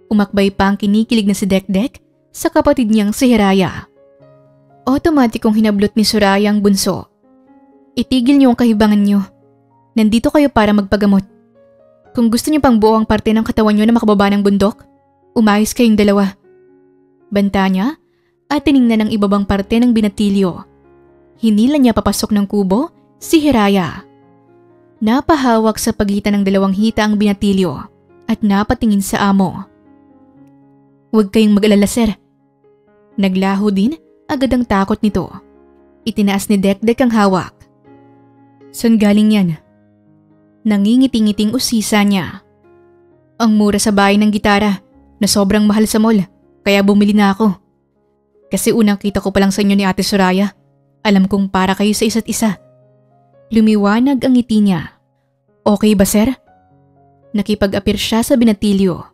Umakbay pa ang kinikilig na si Dekdek sa kapatid niyang si Hiraya. Otomatikong hinablot ni Soraya ang bunso. Itigil niyo ang kahibangan niyo. Nandito kayo para magpagamot. Kung gusto niyo pang buo ang parte ng katawan niyo na makababa ng bundok, umayos kayong dalawa. Banta niya at tiningnan ang ibabang parte ng binatilyo. Hinila niya papasok ng kubo si Hiraya. Napahawak sa pagitan ng dalawang hita ang binatilyo at napatingin sa amo. Huwag kayong mag-alala, sir. Naglaho din agad ang takot nito. Itinaas ni Dekdek ang hawak. Saan galing yan? Nangingiti-ngiting usisa niya. Ang mura sa bahay ng gitara na sobrang mahal sa mall, kaya bumili na ako. Kasi unang kita ko pa lang sa inyo ni Ate Soraya, alam kong para kayo sa isa't isa. Lumiwanag ang ngiti niya. Okay ba, sir? Nakipag-apir siya sa binatilyo.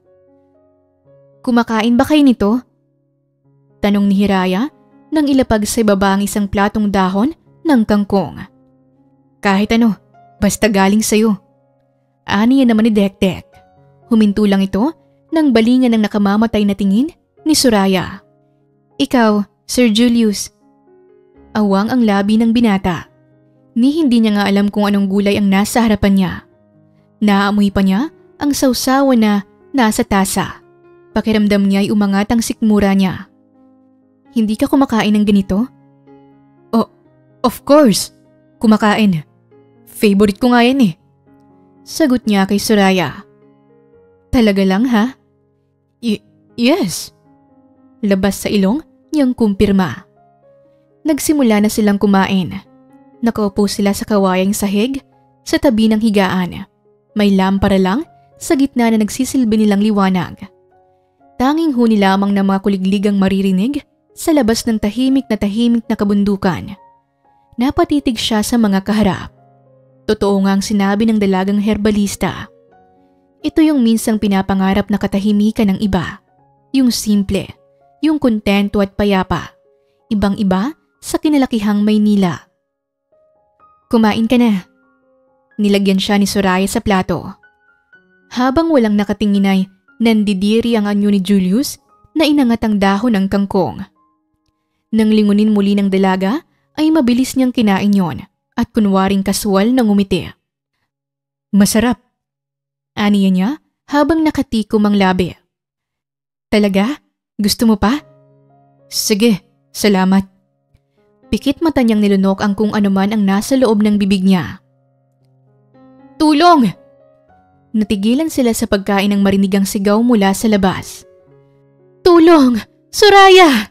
Kumakain ba kayo nito? Tanong ni Hiraya nang ilapag sa ibaba ang isang platong dahon ng kangkong. Kahit ano, basta galing sa'yo. Aniya naman ni Dekdek. Huminto lang ito nang balingan ng nakamamatay na tingin ni Soraya. Ikaw, Sir Julius. Awang ang labi ng binata. Ni hindi niya nga alam kung anong gulay ang nasa harapan niya. Naamoy pa niya ang sawsawa na nasa tasa. Pakiramdam niya ay umangat ang sikmura niya. Hindi ka kumakain ng ganito? Oh, of course. Kumakain. Favorite ko nga yan eh. Sagot niya kay Soraya. Talaga lang ha? Yes. Labas sa ilong niyang kumpirma. Nagsimula na silang kumain. Nakaupo sila sa kawayang sahig sa tabi ng higaan. May lampara lang sa gitna na nagsisilbi nilang liwanag. Tanging huni lamang ng mga kuliglig ang maririnig sa labas ng tahimik na kabundukan. Napatitig siya sa mga kaharap. Totoo nga ang sinabi ng dalagang herbalista. Ito yung minsang pinapangarap na katahimikan ng iba. Yung simple, yung kontento at payapa. Ibang-iba sa kinalakihang Maynila. Kumain ka na. Nilagyan siya ni Soraya sa plato. Habang walang nakatingin ay nandidiri ang anyo ni Julius na inangat ang dahon ng kangkong. Nang lingunin muli ng dalaga ay mabilis niyang kinain yon at kunwaring kaswal na ngumiti. Masarap, aniya niya habang nakatikom ang labi. Talaga? Gusto mo pa? Sige, salamat. Pikit mata niyang nilunok ang kung anuman ang nasa loob ng bibig niya. Tulong! Natigilan sila sa pagkain ng marinigang sigaw mula sa labas. Tulong! Soraya!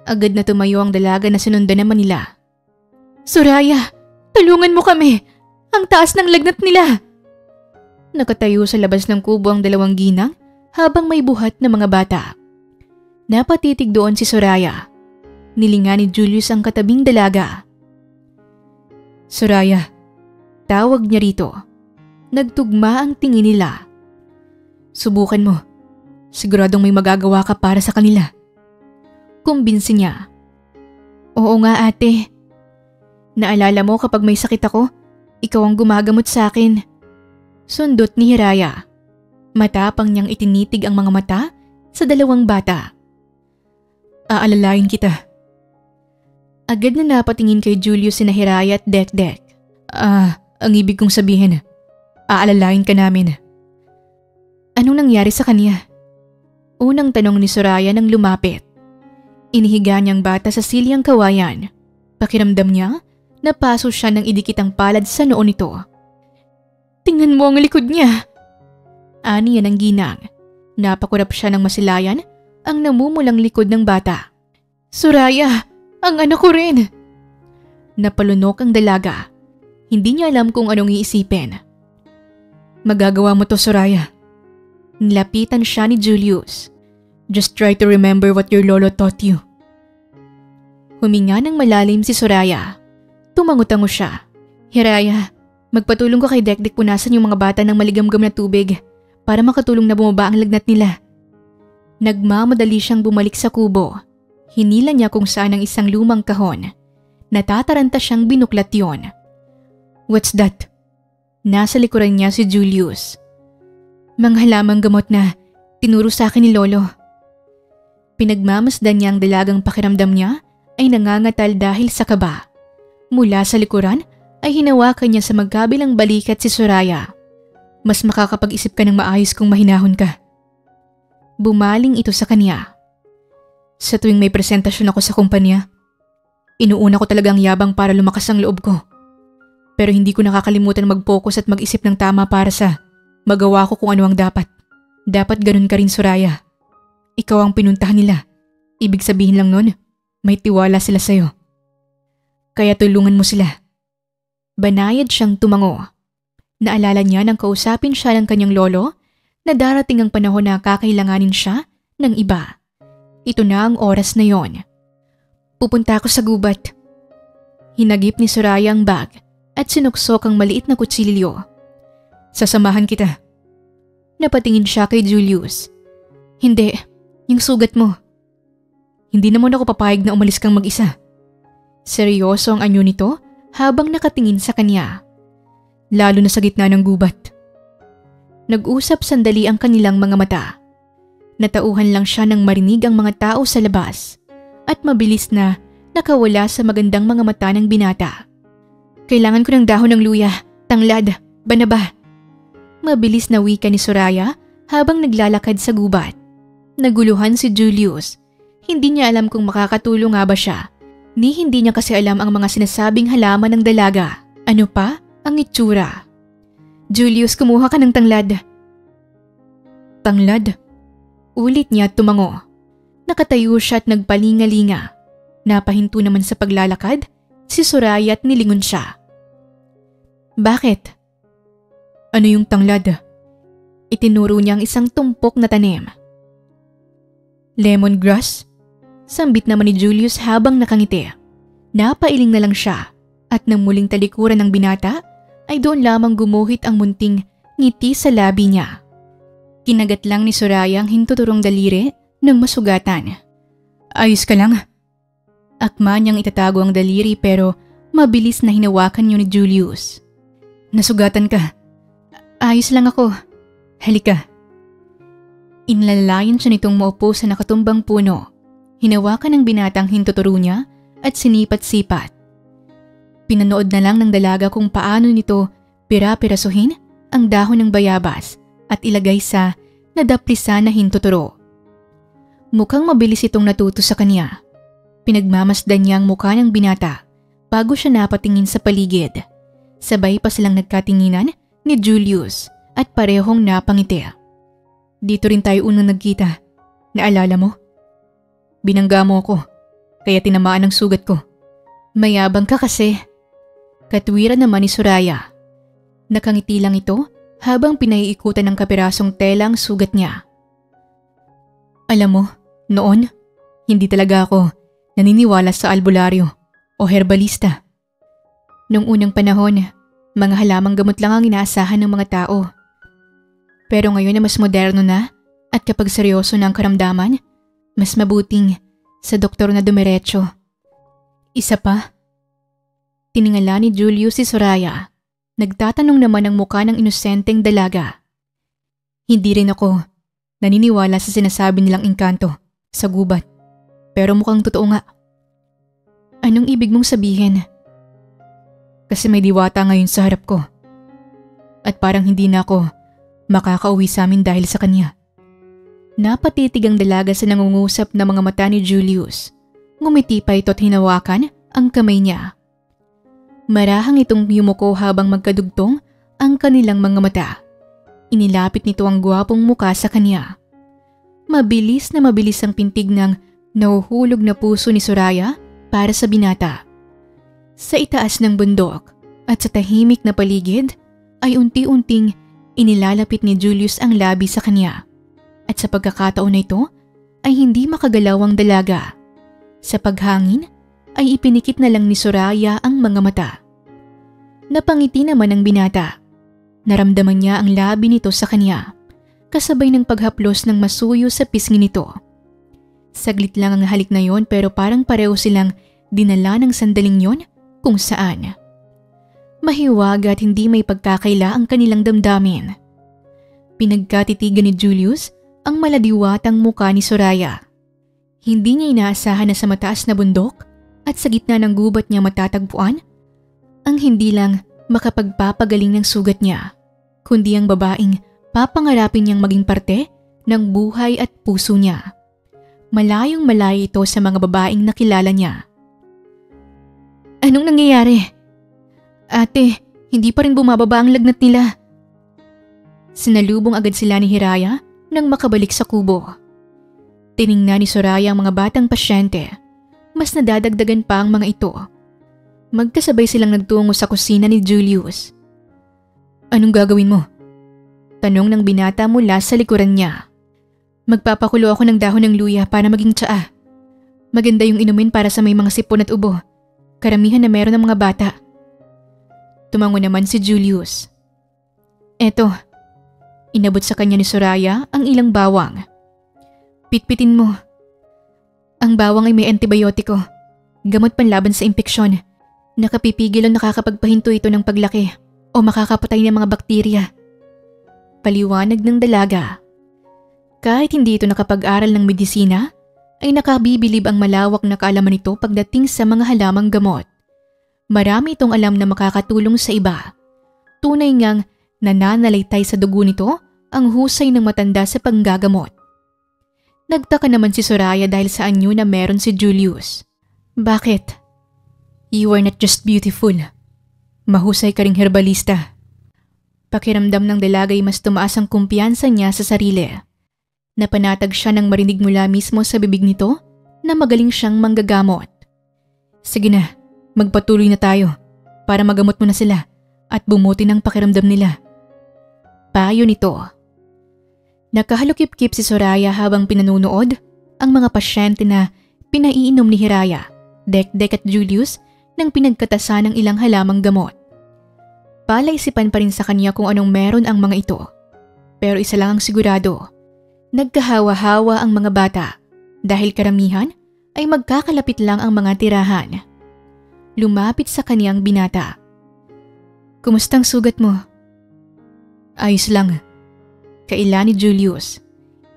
Agad na tumayo ang dalaga na sinundan naman nila. Soraya! Tulungan mo kami! Ang taas ng lagnat nila! Nakatayo sa labas ng kubo ang dalawang ginang habang may buhat na mga bata. Napatitig doon si Soraya. Nilinga ni Julius ang katabing dalaga. Soraya, tawag niya rito. Nagtugma ang tingin nila. Subukan mo. Siguradong may magagawa ka para sa kanila. Kumbinsi niya. Oo nga ate. Naalala mo kapag may sakit ako, ikaw ang gumagamot sa akin. Sundot ni Hiraya. Matapang niyang itinitig ang mga mata sa dalawang bata. Aalalayan kita. Agad na napatingin kay Julius sina Hiraya at Dekdek. Ang ibig kong sabihin, aalalayan ka namin. Anong nangyari sa kanya? Unang tanong ni Soraya nang lumapit. Inihiga niyang bata sa silyang kawayan. Pakiramdam niya, napaso siya ng idikitang palad sa noo nito. Tingnan mo ang likod niya. Ani yan ang ginang. Napakurap siya ng masilayan ang namumulang likod ng bata. Soraya, ang anak ko rin. Napalunok ang dalaga. Hindi niya alam kung anong iisipin. Magagawa mo to, Soraya. Nilapitan siya ni Julius. Just try to remember what your lolo taught you. Huminga ng malalim si Soraya. Tumangutango siya. Hiraya, magpatulong ka kay Dekdek punasan yung mga bata ng maligamgam na tubig para makatulong na bumaba ang lagnat nila. Nagmamadali siyang bumalik sa kubo. Hinila niya kung saan ang isang lumang kahon. Natataranta siyang binuklat yon. What's that? Nasa likuran niya si Julius. Mga halamang gamot na tinuro sa akin ni Lolo. Pinagmamasdan niya ang dalagang pakiramdam niya ay nangangatal dahil sa kaba. Mula sa likuran ay hinawakan niya sa magkabilang balikat si Soraya. Mas makakapag-isip ka ng maayos kung mahinahon ka. Bumaling ito sa kanya. Sa tuwing may presentasyon ako sa kumpanya, inuuna ko talagang yabang para lumakas ang loob ko. Pero hindi ko nakakalimutan mag-focus at mag-isip ng tama para sa magawa ko kung ano ang dapat. Dapat ganun ka rin, Soraya. Ikaw ang pinuntahan nila. Ibig sabihin lang nun, may tiwala sila sa'yo. Kaya tulungan mo sila. Banayad siyang tumango. Naalala niya nang kausapin siya ng kanyang lolo na darating ang panahon na kakailanganin siya ng iba. Ito na ang oras na yon. Pupunta ako sa gubat. Hinagip ni Soraya ang bag at sinuksok ang maliit na kutsilyo. Sasamahan kita. Napatingin siya kay Julius. Hindi, yung sugat mo. Hindi naman ako papayag na umalis kang mag-isa. Seryoso ang anyo nito habang nakatingin sa kanya. Lalo na sa gitna ng gubat. Nag-usap sandali ang kanilang mga mata. Natauhan lang siya nang marinig ang mga tao sa labas at mabilis na nakawala sa magandang mga mata ng binata. Kailangan ko ng dahon ng luya, tanglad, banaba. Mabilis na wika ni Soraya habang naglalakad sa gubat. Naguluhan si Julius. Hindi niya alam kung makakatulong nga ba siya. Ni hindi niya kasi alam ang mga sinasabing halaman ng dalaga. Ano pa? Ang itsura. Julius, kumuha ka ng tanglad. Tanglad? Ulit niya tumango. Nakatayo siya at nagpalingalinga. Napahinto naman sa paglalakad si Soraya at nilingon siya. Bakit? Ano yung tanglad? Itinuro niya ang isang tumpok na tanim. Lemongrass? Sambit naman ni Julius habang nakangiti. Napailing na lang siya at nang muling talikuran ng binata ay doon lamang gumuhit ang munting ngiti sa labi niya. Kinagat lang ni Soraya ang hintuturong daliri ng masugatan. Ayos ka lang? Akma niyang itatago ang daliri pero mabilis na hinawakan niyo ni Julius. Nasugatan ka. Ayos lang ako. Halika. Inlalayan siya nitong maupo sa nakatumbang puno. Hinawakan ng binatang hintuturo niya at sinipat-sipat. Pinanood na lang ng dalaga kung paano nito pira-pirasuhin ang dahon ng bayabas at ilagay sa nadaplisan na hintuturo. Mukhang mabilis itong natuto sa kanya. Pinagmamasdan niya ang mukha ng binata bago siya napatingin sa paligid. Sabay pa silang nagkatinginan ni Julius at parehong napangiti. Dito rin tayo unang nagkita. Naalala mo? Binangga mo ako, kaya tinamaan ang sugat ko. Mayabang ka kasi. Katwiran naman ni Soraya. Nakangiti lang ito habang pinaiikutan ng kapirasong tela ang sugat niya. Alam mo, noon, hindi talaga ako naniniwala sa albularyo o herbalista. Noong unang panahon, mga halamang gamot lang ang inaasahan ng mga tao. Pero ngayon na mas moderno na at kapag seryoso na ang karamdaman, mas mabuting sa doktor na dumiretso. Isa pa, tiningala ni Julius si Soraya. Nagtatanong naman ang mukha ng inosenteng dalaga. Hindi rin ako naniniwala sa sinasabi nilang engkanto sa gubat. Pero mukhang totoo nga. Anong ibig mong sabihin? Kasi may diwata ngayon sa harap ko. At parang hindi na ako makakauwi sa amin dahil sa kanya. Napatitig ang dalaga sa nangungusap na mga mata ni Julius. Ngumiti pa ito at hinawakan ang kamay niya. Marahang itong yumuko habang magkadugtong ang kanilang mga mata. Inilapit nito ang gwapong muka sa kanya. Mabilis na mabilis ang pintig ng nahuhulog na puso ni Soraya para sa binata. Sa itaas ng bundok at sa tahimik na paligid ay unti-unting inilalapit ni Julius ang labi sa kanya. At sa pagkakataon na ito ay hindi makagalaw ang dalaga. Sa paghangin ay ipinikit na lang ni Soraya ang mga mata. Napangiti naman ang binata. Naramdaman niya ang labi nito sa kanya, kasabay ng paghaplos ng masuyo sa pisngi nito. Saglit lang ang halik na yon pero parang pareho silang dinala ng sandaling yon kung saan. Mahiwaga at hindi may pagkakaila ang kanilang damdamin. Pinagkatitigan ni Julius ang maladiwatang muka ni Soraya. Hindi niya inaasahan na sa mataas na bundok at sa gitna ng gubat niya matatagpuan ang hindi lang makapagpapagaling ng sugat niya, kundi ang babaeng papangarapin niyang maging parte ng buhay at puso niya. Malayong malayo ito sa mga babaeng nakilala niya. Anong nangyayari? Ate, hindi pa rin bumababa ang lagnat nila. Sinalubong agad sila ni Hiraya nang makabalik sa kubo. Tiningnan ni Soraya ang mga batang pasyente. Mas nadadagdagan pa ang mga ito. Magkasabay silang nagtungo sa kusina ni Julius. Anong gagawin mo? Tanong ng binata mula sa likuran niya. Magpapakulo ako ng dahon ng luya para maging tsaa. Maganda yung inumin para sa may mga sipon at ubo. Karamihan na meron ng mga bata. Tumango naman si Julius. Eto, inabot sa kanya ni Soraya ang ilang bawang. Pitpitin mo. Ang bawang ay may antibiotiko. Gamot panlaban sa impeksyon. Nakapipigil o nakakapagpahinto ito ng paglaki o makakapatay ng mga bakterya. Paliwanag ng dalaga. Kahit hindi ito nakapag-aral ng medisina, ay nakabibilib ang malawak na kaalaman nito pagdating sa mga halamang gamot. Marami itong alam na makakatulong sa iba. Tunay ngang nananalaytay sa dugo nito ang husay ng matanda sa panggagamot. Nagtaka naman si Soraya dahil sa anyo na meron si Julius. Bakit? You are not just beautiful. Mahusay ka ring herbalista. Pakiramdam ng dalaga ay mas tumaas ang kumpiyansa niya sa sarili. Napanatag siya nang marinig mula mismo sa bibig nito na magaling siyang manggagamot. Sige na, magpatuloy na tayo para magamot mo na sila at bumuti ng pakiramdam nila. Payo nito. Nakahalukip-kip si Soraya habang pinanunood ang mga pasyente na pinaiinom ni Hiraya, Dekdek at Julius nang pinagkatasan ng ilang halamang gamot. Palaisipan pa rin sa kanya kung anong meron ang mga ito. Pero isa lang ang sigurado, nagkahawa-hawa ang mga bata dahil karamihan ay magkakalapit lang ang mga tirahan. Lumapit sa kaniyang binata. Kumustang sugat mo? Ayos lang. Kaila ni Julius.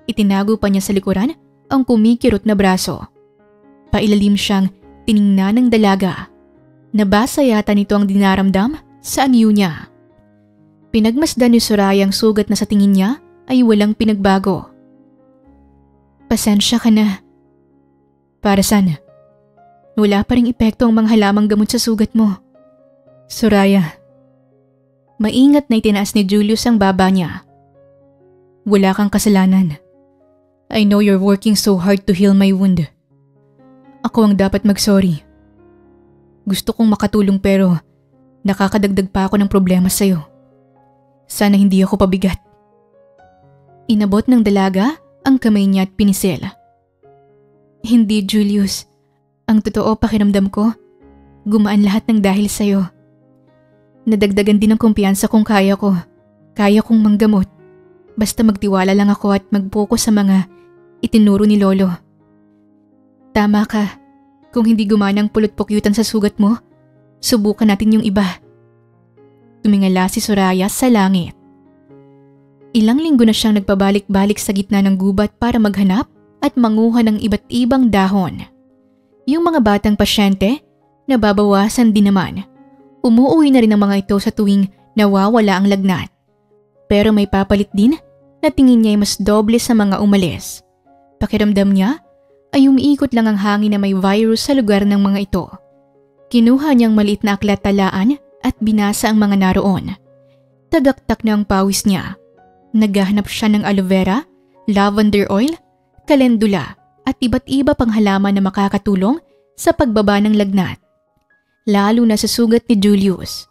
Itinago pa niya sa likuran ang kumikirot na braso. Pailalim siyang tiningnan ng dalaga. Nabasa yata nito ang dinaramdam sa anyo niya. Pinagmasdan ni Soraya ang sugat na sa tingin niya ay walang pinagbago. Pasensya ka na. Para saan? Wala pa ring epekto ang mga halamang gamot sa sugat mo. Soraya. Maingat na itinaas ni Julius ang baba niya. Wala kang kasalanan. I know you're working so hard to heal my wound. Ako ang dapat mag-sorry. Gusto kong makatulong pero nakakadagdag pa ako ng problema sa'yo. Sana hindi ako pabigat. Inabot ng dalaga ang kamay niya at pinisil. Hindi, Julius. Ang totoo pakiramdam ko, gumaan lahat ng dahil sa'yo. Nadagdagan din ng kumpiyansa kung kaya ko. Kaya kong manggamot. Basta magtiwala lang ako at mag-focus sa mga itinuro ni Lolo. Tama ka. Kung hindi gumana ang pulot-pukyutan sa sugat mo, subukan natin yung iba. Tumingala si Soraya sa langit. Ilang linggo na siyang nagpabalik-balik sa gitna ng gubat para maghanap at manguha ng iba't ibang dahon. Yung mga batang pasyente, nababawasan din naman. Umuuwi na rin ang mga ito sa tuwing nawawala ang lagnat. Pero may papalit din na tingin niya ay mas doble sa mga umalis. Pakiramdam niya ay umiikot lang ang hangin na may virus sa lugar ng mga ito. Kinuha niyang maliit na aklat talaan at binasa ang mga naroon. Tagaktak na ang pawis niya. Naghahanap siya ng aloe vera, lavender oil, kalendula at iba't iba pang halaman na makakatulong sa pagbaba ng lagnat. Lalo na sa sugat ni Julius.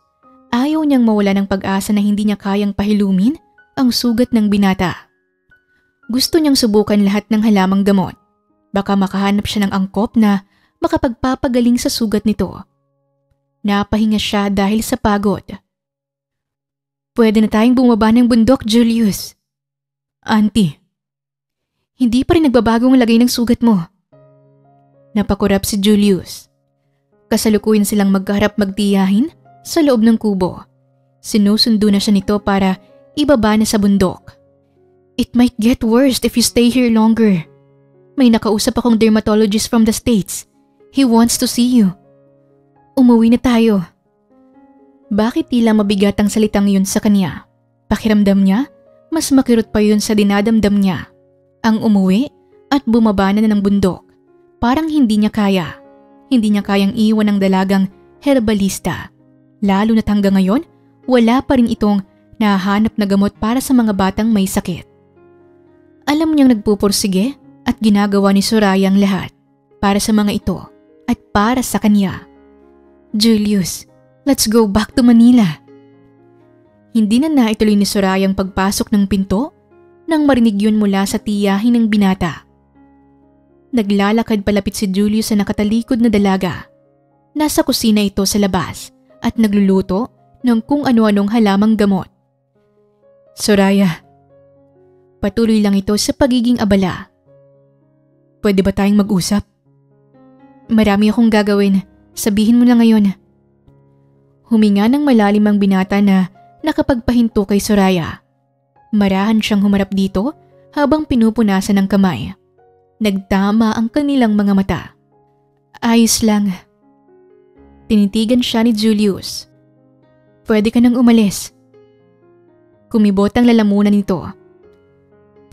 Ayaw niyang mawala ng pag-asa na hindi niya kayang pahilumin ang sugat ng binata. Gusto niyang subukan lahat ng halamang gamot. Baka makahanap siya ng angkop na makapagpapagaling sa sugat nito. Napahinga siya dahil sa pagod. Pwede na tayong bumaba ng bundok, Julius. Auntie, hindi pa rin nagbabago ang lagay ng sugat mo. Napakurap si Julius. Kasalukuyan silang magkaharap magtiyahin sa loob ng kubo. Sinusundo na siya nito para ibaba na sa bundok. It might get worse if you stay here longer. May nakausap akong dermatologist from the States. He wants to see you. Umuwi na tayo. Bakit tila mabigat ang salitang yun sa kanya? Pakiramdam niya, mas makirot pa yun sa dinadamdam niya. Ang umuwi at bumaba na ng bundok. Parang hindi niya kaya. Hindi niya kayang iwan ang dalagang herbalista. Lalo na't hanggang ngayon, wala pa rin itong nahanap na gamot para sa mga batang may sakit. Alam niyang nagpupursige at ginagawa ni Soraya ang lahat para sa mga ito at para sa kanya. Julius, let's go back to Manila. Hindi na naituloy ni Soraya ang pagpasok ng pinto nang marinig yun mula sa tiyahin ng binata. Naglalakad palapit si Julius sa nakatalikod na dalaga. Nasa kusina ito sa labas at nagluluto ng kung ano-anong halamang gamot. Soraya, patuloy lang ito sa pagiging abala. Pwede ba tayong mag-usap? Marami akong gagawin. Sabihin mo na ngayon. Huminga ng malalim ang binata na nakapagpahinto kay Soraya. Marahan siyang humarap dito habang pinupunasan ng kamay. Nagtama ang kanilang mga mata. Ayos lang. Tinitigan siya ni Julius. Pwede ka nang umalis. Kumibot ang lalamunan nito.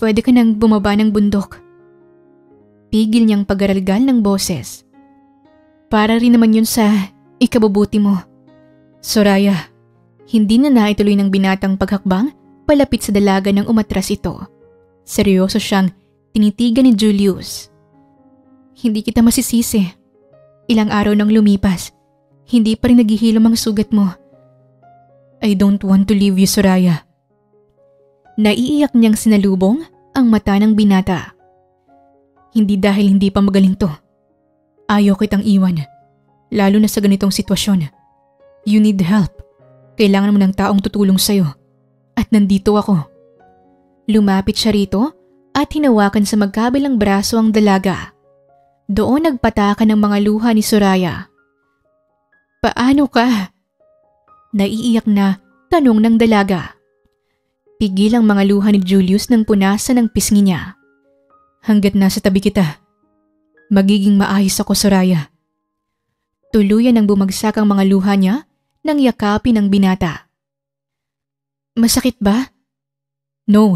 Pwede ka nang bumaba ng bundok. Pigil niyang pag-aralgal ng boses. Para rin naman yun sa ikabubuti mo. Soraya, hindi na naituloy ng binatang paghakbang palapit sa dalaga nang umatras ito. Seryoso siyang tinitigan ni Julius. Hindi kita masisisi. Ilang araw nang lumipas, hindi pa rin naghihilom ang sugat mo. I don't want to leave you, Soraya. Naiiyak niyang sinalubong ang mata ng binata. Hindi dahil hindi pa magaling to. Ayaw kitang iwan, lalo na sa ganitong sitwasyon. You need help. Kailangan mo ng taong tutulong sa'yo. At nandito ako. Lumapit siya rito at hinawakan sa magkabilang braso ang dalaga. Doon nagpataka ng mga luha ni Soraya. Paano ka? Naiiyak na tanong ng dalaga. Pigil ang mga luha ni Julius nang punasan ng pisngi niya. Hanggat nasa tabi kita, magiging maayos ako, Soraya. Tuluyan nang bumagsak ang mga luha niya nang yakapin ng binata. Masakit ba? No.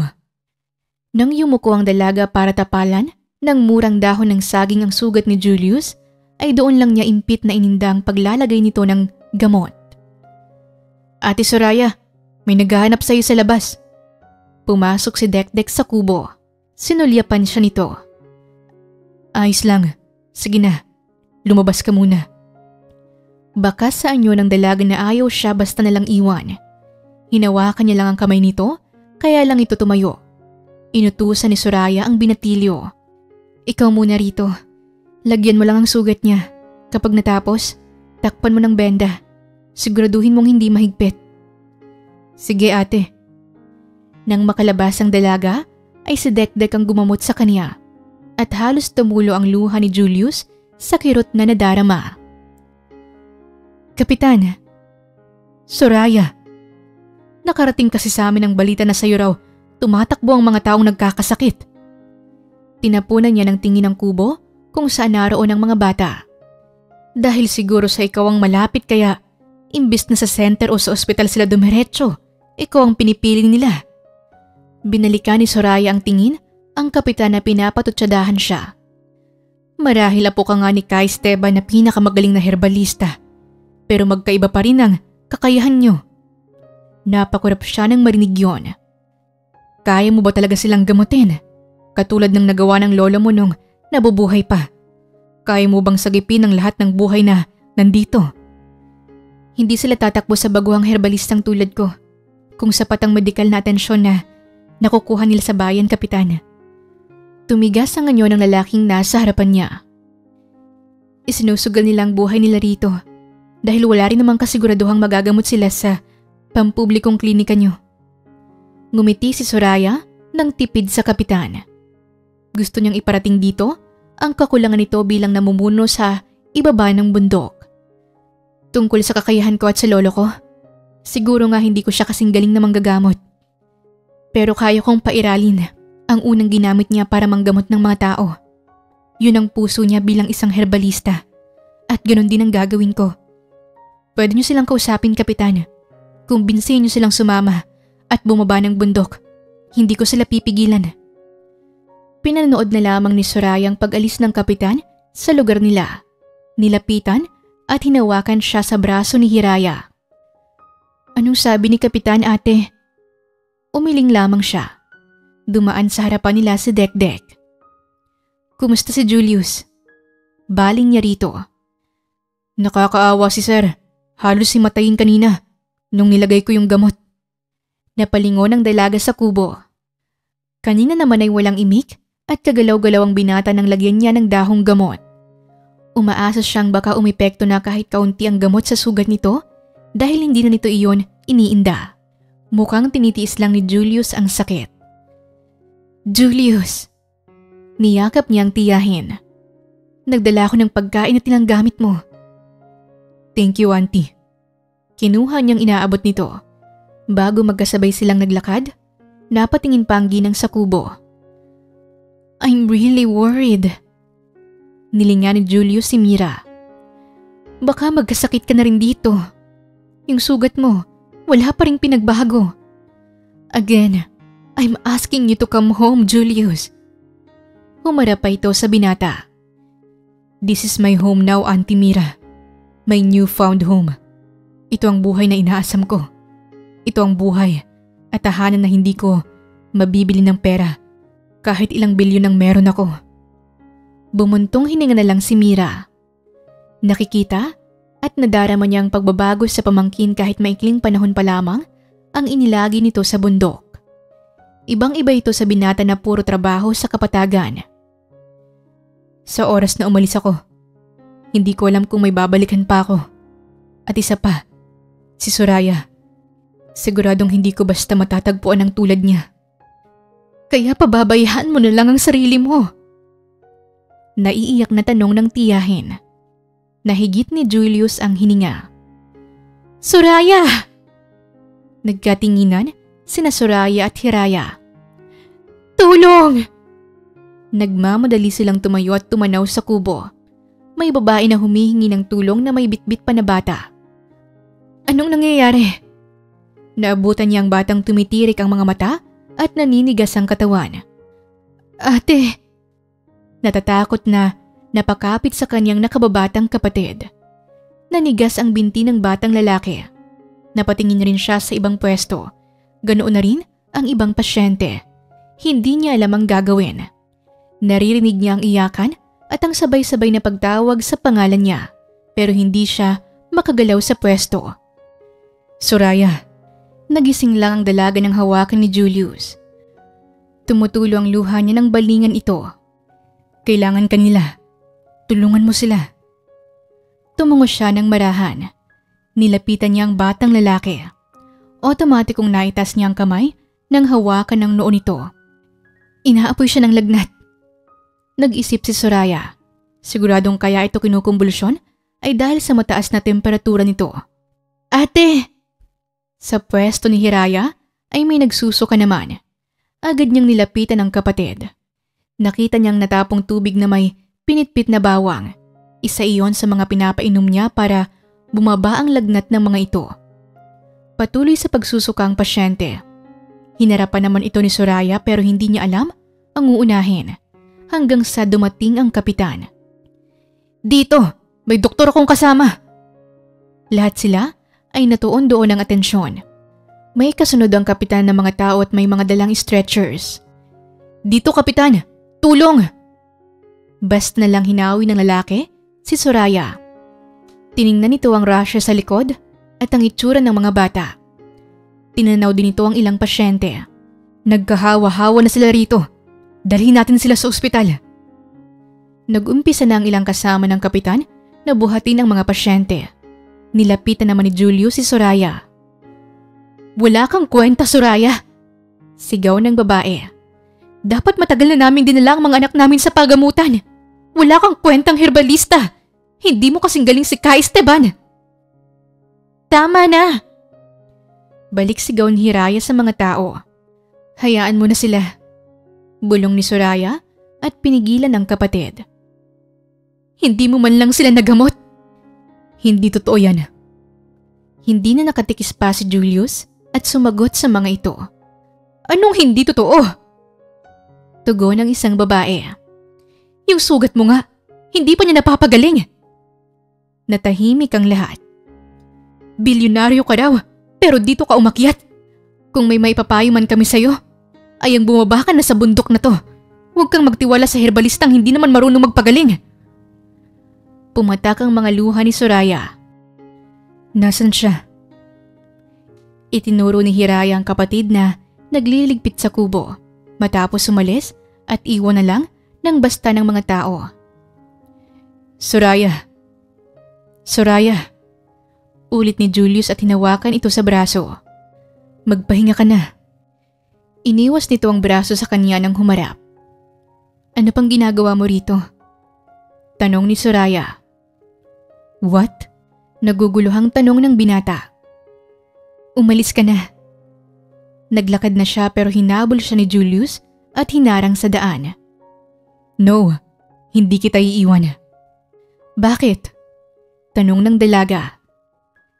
Nang yumuko ang dalaga para tapalan ng murang dahon ng saging ang sugat ni Julius, ay doon lang niya impit na ininda ang paglalagay nito ng gamot. Ate Soraya, may naghahanap sa iyo sa labas. Pumasok si Dekdek sa kubo. Sinulyapan siya nito. Ayos lang. Sige na. Lumabas ka muna. Bakas sa anyo ng dalaga na ayaw siya basta nalang iwan. Hinawakan niya lang ang kamay nito, kaya lang ito tumayo. Inutusan ni Soraya ang binatilyo. Ikaw muna rito. Lagyan mo lang ang sugat niya. Kapag natapos, takpan mo ng benda. Siguraduhin mong hindi mahigpit. Sige ate. Nang makalabas ang dalaga, ay si Dekdek ang gumamot sa kanya. At halos tumulo ang luha ni Julius sa kirot na nadarama. Kapitan. Soraya. Nakarating kasi sa amin ang balita na sa'yo raw tumatakbo ang mga taong nagkakasakit. Tinapunan niya ng tingin ng kubo kung saan naroon ang mga bata. Dahil siguro sa ikaw ang malapit kaya imbis na sa center o sa ospital sila dumiretso, ikaw ang pinipili nila. Binalikan ni Soraya ang tingin ang kapitan na pinapatutsadahan siya. Marahil apo ka nga ni Kai Esteban na pinakamagaling na herbalista. Pero magkaiba pa rin ang kakayahan niyo. Napakurap siya nang marinig yon. Kaya mo ba talaga silang gamutin? Katulad ng nagawa ng lolo mo nung nabubuhay pa. Kaya mo bang sagipin ang lahat ng buhay na nandito? Hindi sila tatakbo sa baguhang herbalistang tulad ko. Kung sapat ang medikal na atensyon na nakukuha nila sa bayan, Kapitan. Tumigas ang anyo ng lalaking nasa harapan niya. Isinusugal nila ang buhay nila rito dahil wala rin namang kasiguraduhang magagamot sila sa pampublikong klinika niyo. Ngumiti si Soraya nang tipid sa kapitan. Gusto niyang iparating dito ang kakulangan nito bilang namumuno sa ibaba ng bundok. Tungkol sa kakayahan ko at sa lolo ko, siguro nga hindi ko siya kasing galing na manggagamot. Pero kaya kong pairalin ang unang ginamit niya para manggamot ng mga tao. Yun ang puso niya bilang isang herbalista. At ganoon din ang gagawin ko. Pwede niyo silang kausapin, Kapitan. Kumbinsihin niyo silang sumama at bumaba ng bundok. Hindi ko sila pipigilan. Pinanood na lamang ni Soraya ang pag-alis ng kapitan sa lugar nila. Nilapitan at hinawakan siya sa braso ni Hiraya. Anong sabi ni Kapitan, ate? Umiling lamang siya. Dumaan sa harapan nila si Dekdek. Kumusta si Julius? Baling niya rito. Nakakaawa si Sir. Halos himatayin kanina nung nilagay ko yung gamot. Napalingon ang dalaga sa kubo. Kanina naman ay walang imik at kagalaw-galaw ang binata nang lagyan niya ng dahong gamot. Umaasa siyang baka umepekto na kahit kaunti ang gamot sa sugat nito dahil hindi na nito iyon iniinda. Mukhang tinitiis lang ni Julius ang sakit. Julius! Niyakap niyang tiyahin. Nagdala ako ng pagkain na tinanggamit mo. Thank you, Auntie. Kinuha niyang inaabot nito. Bago magkasabay silang naglakad, napatingin pa ang ginang sa kubo. I'm really worried. Nilinga ni Julius si Mira. Baka magkasakit ka na rin dito. Yung sugat mo, wala pa ring pinagbago. Again, I'm asking you to come home, Julius. Humarap pa ito sa binata. This is my home now, Auntie Mira. My newfound home. Ito ang buhay na inaasam ko. Ito ang buhay at tahanan na hindi ko mabibili ng pera Kahit ilang bilyon ang meron ako. Bumuntong hininga na lang si Mira. Nakikita at nadarama niya ang pagbabago sa pamangkin kahit maikling panahon pa lamang ang inilagi nito sa bundok. Ibang-iba ito sa binata na puro trabaho sa kapatagan. Sa oras na umalis ako, hindi ko alam kung may babalikan pa ako. At isa pa, si Soraya. Siguradong hindi ko basta matatagpuan ang tulad niya. Kaya pababayaan mo na lang ang sarili mo. Naiiyak na tanong ng tiyahin. Nahigit ni Julius ang hininga. Soraya! Nagkatinginan sina Soraya at Hiraya. Tulong! Nagmamadali silang tumayo at tumanaw sa kubo. May babae na humihingi ng tulong na may bitbit pa na bata. Anong nangyayari? Naabutan niya ang batang tumitirik ang mga mata at naninigas ang katawan. Ate! Natatakot na napakapit sa kanyang nakababatang kapatid. Nanigas ang binti ng batang lalaki. Napatingin rin siya sa ibang pwesto. Ganoon na rin ang ibang pasyente. Hindi niya alam ang gagawin. Naririnig niya ang iyakan at ang sabay-sabay na pagtawag sa pangalan niya, pero hindi siya makagalaw sa pwesto. Soraya. Nagising lang ang dalaga ng hawakan ni Julius. Tumutulo ang luha niya ng balingan ito. Kailangan kanila. Tulungan mo sila. Tumungo siya ng marahan. Nilapitan niya ang batang lalaki. Otomatikong naitas niya ang kamay nang hawakan ng noo nito. Inaapoy siya ng lagnat. Nag-isip si Soraya. Siguradong kaya ito kinukumbulsyon ay dahil sa mataas na temperatura nito. Ate! Sa pwesto ni Hiraya ay may nagsusuka naman. Agad niyang nilapitan ang kapatid. Nakita niyang natapong tubig na may pinitpit na bawang. Isa iyon sa mga pinapainom niya para bumaba ang lagnat ng mga ito. Patuloy sa pagsusuka ang pasyente. Hinarapan naman ito ni Soraya pero hindi niya alam ang uunahin hanggang sa dumating ang kapitan. Dito, may doktor akong kasama. Lahat sila ay natuon doon ang atensyon. May kasunod ang kapitan ng mga tao at may mga dalang stretchers. Dito kapitan, tulong! Basta na lang hinawi ng lalaki si Soraya. Tiningnan nito ang rashes sa likod at ang itsura ng mga bata. Tinanaw din ito ang ilang pasyente. Nagkahawa-hawa na sila rito. Dalhin natin sila sa ospital. Nag-umpisa na ang ilang kasama ng kapitan na buhatin ang mga pasyente. Nilapitan naman ni Julius si Soraya. Wala kang kwenta, Soraya! Sigaw ng babae. Dapat matagal na naming dinala ang mga anak namin sa pagamutan. Wala kang kwentang herbalista. Hindi mo kasing galing si Kai Esteban. Tama na! Balik sigaw ni Hiraya sa mga tao. Hayaan mo na sila. Bulong ni Soraya at pinigilan ang kapatid. Hindi mo man lang sila nagamot. Hindi totoo yan. Hindi na nakatikis pa si Julius at sumagot sa mga ito. Anong hindi totoo? Tugon ng isang babae. Yung sugat mo nga, hindi pa niya napapagaling. Natahimik ang lahat. Bilyonaryo ka daw, pero dito ka umakyat. Kung may maipapayo man kami sa'yo, ay ang bumaba ka na sa bundok na to. Huwag kang magtiwala sa herbalistang hindi naman marunong magpagaling. Pumatak ang mga luha ni Soraya. Nasaan siya? Itinuro ni Hiraya ang kapatid na nagliligpit sa kubo matapos umalis at iwan na lang ng basta ng mga tao. Soraya! Soraya! Ulit ni Julius at hinawakan ito sa braso. Magpahinga ka na. Iniwas nito ang braso sa kanya nang humarap. Ano pang ginagawa mo rito? Tanong ni Soraya. What? Naguguluhang tanong ng binata. Umalis ka na. Naglakad na siya pero hinabol siya ni Julius at hinarang sa daan. No, hindi kita iiwan. Bakit? Tanong ng dalaga.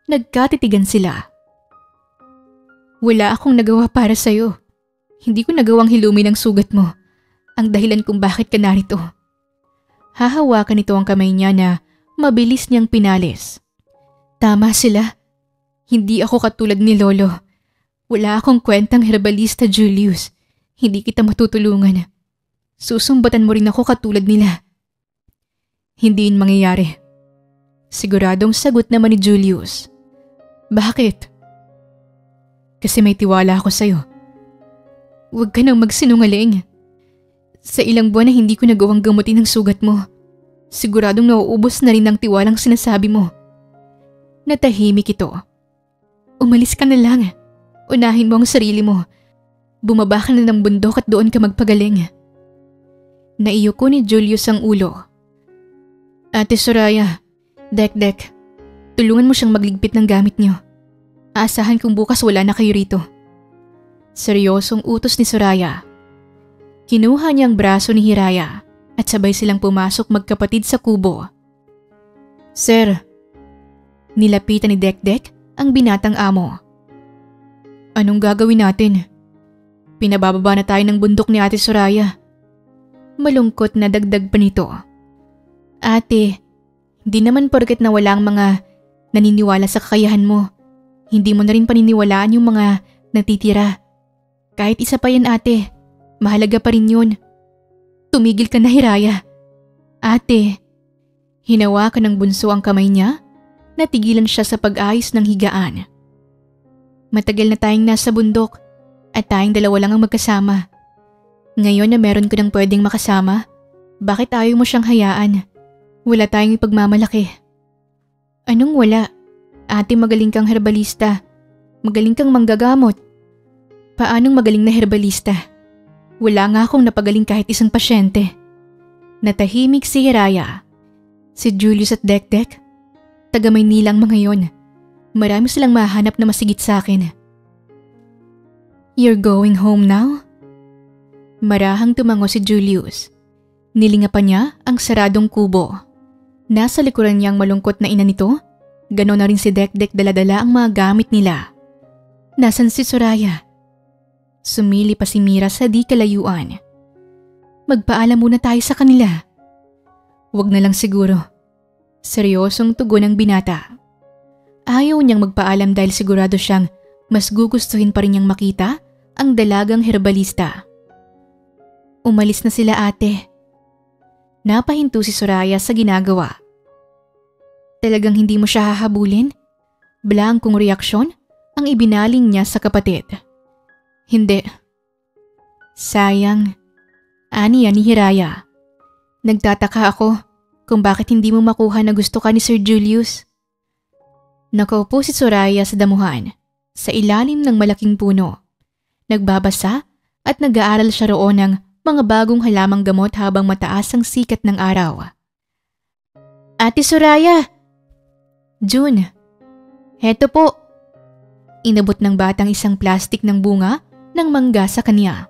Nagkatitigan sila. Wala akong nagawa para sa'yo. Hindi ko nagawang hilumin ang sugat mo. Ang dahilan kung bakit ka narito. Hahawakan nito ang kamay niya na mabilis niyang pinalis. Tama sila. Hindi ako katulad ni Lolo. Wala akong kwentang herbalista, Julius. Hindi kita matutulungan. susumbatan mo rin ako katulad nila. Hindi yun mangyayari. Siguradong sagot naman ni Julius. Bakit? Kasi may tiwala ako sa'yo. Huwag ka nang magsinungaling. Sa ilang buwan na hindi ko nagawang gamutin ang sugat mo, siguradong nauubos na rin ang tiwalang sinasabi mo. Natahimik ito. Umalis ka na lang. Unahin mo ang sarili mo. Bumaba ka na ng bundok at doon ka magpagaling. Naiyuko ni Julius ang ulo. Ate Soraya, Dek, tulungan mo siyang magligpit ng gamit niyo. Aasahan kong bukas wala na kayo rito. Seryosong utos ni Soraya. Kinuha niya ang braso ni Hiraya at sabay silang pumasok magkapatid sa kubo. Sir, nilapitan ni Dek ang binatang amo. Anong gagawin natin? Pinabababa na tayo ng bundok ni Ate Soraya. Malungkot na dagdag pa nito. Ate, hindi naman porket nawala ang mga naniniwala sa kakayahan mo, hindi mo na rin paniniwalaan yung mga natitira. Kahit isa pa yan ate, mahalaga pa rin yun. Tumigil ka na Hiraya. Ate, hinawakan ng bunso ang kamay niya, natigilan siya sa pag-ayos ng higaan. Matagal na tayong nasa bundok at tayong dalawa lang ang magkasama. Ngayon na meron ko nang pwedeng makasama, bakit ayaw mo siyang hayaan? Wala tayong ipagmamalaki. Anong wala? Ate, magaling kang herbalista. Magaling kang manggagamot. Paanong magaling na herbalista? Wala nga akong napagaling kahit isang pasyente. Natahimik si Hiraya. Si Julius at Dek, taga Maynila ang mga yon. Marami silang mahanap na masigit sa akin. You're going home now? Marahang tumango si Julius. Nilinga pa niya ang saradong kubo. Nasa likuran niya ang malungkot na ina nito. Ganon na rin si Dek dala-dala ang mga gamit nila. Nasaan si Soraya? Sumili pa si Mira sa di kalayuan. Magpaalam muna tayo sa kanila. Huwag na lang siguro. Seryosong tugon ng binata. Ayaw niyang magpaalam dahil sigurado siyang mas gugustuhin pa rin niyang makita ang dalagang herbalista. Umalis na sila ate. Napahinto si Soraya sa ginagawa. Talagang hindi mo siya hahabulin? Blangkong reaksyon ang ibinaling niya sa kapatid. Hindi. Sayang. Aniya ni Hiraya. Nagtataka ako kung bakit hindi mo makuha na gusto ka ni Sir Julius. Nakaupo si Soraya sa damuhan, sa ilalim ng malaking puno. Nagbabasa at nag-aaral siya roon ng mga bagong halamang gamot habang mataas ang sikat ng araw. Ate Soraya! June! Heto po! Inabot ng batang isang plastik ng bunga ng mangga sa kanya.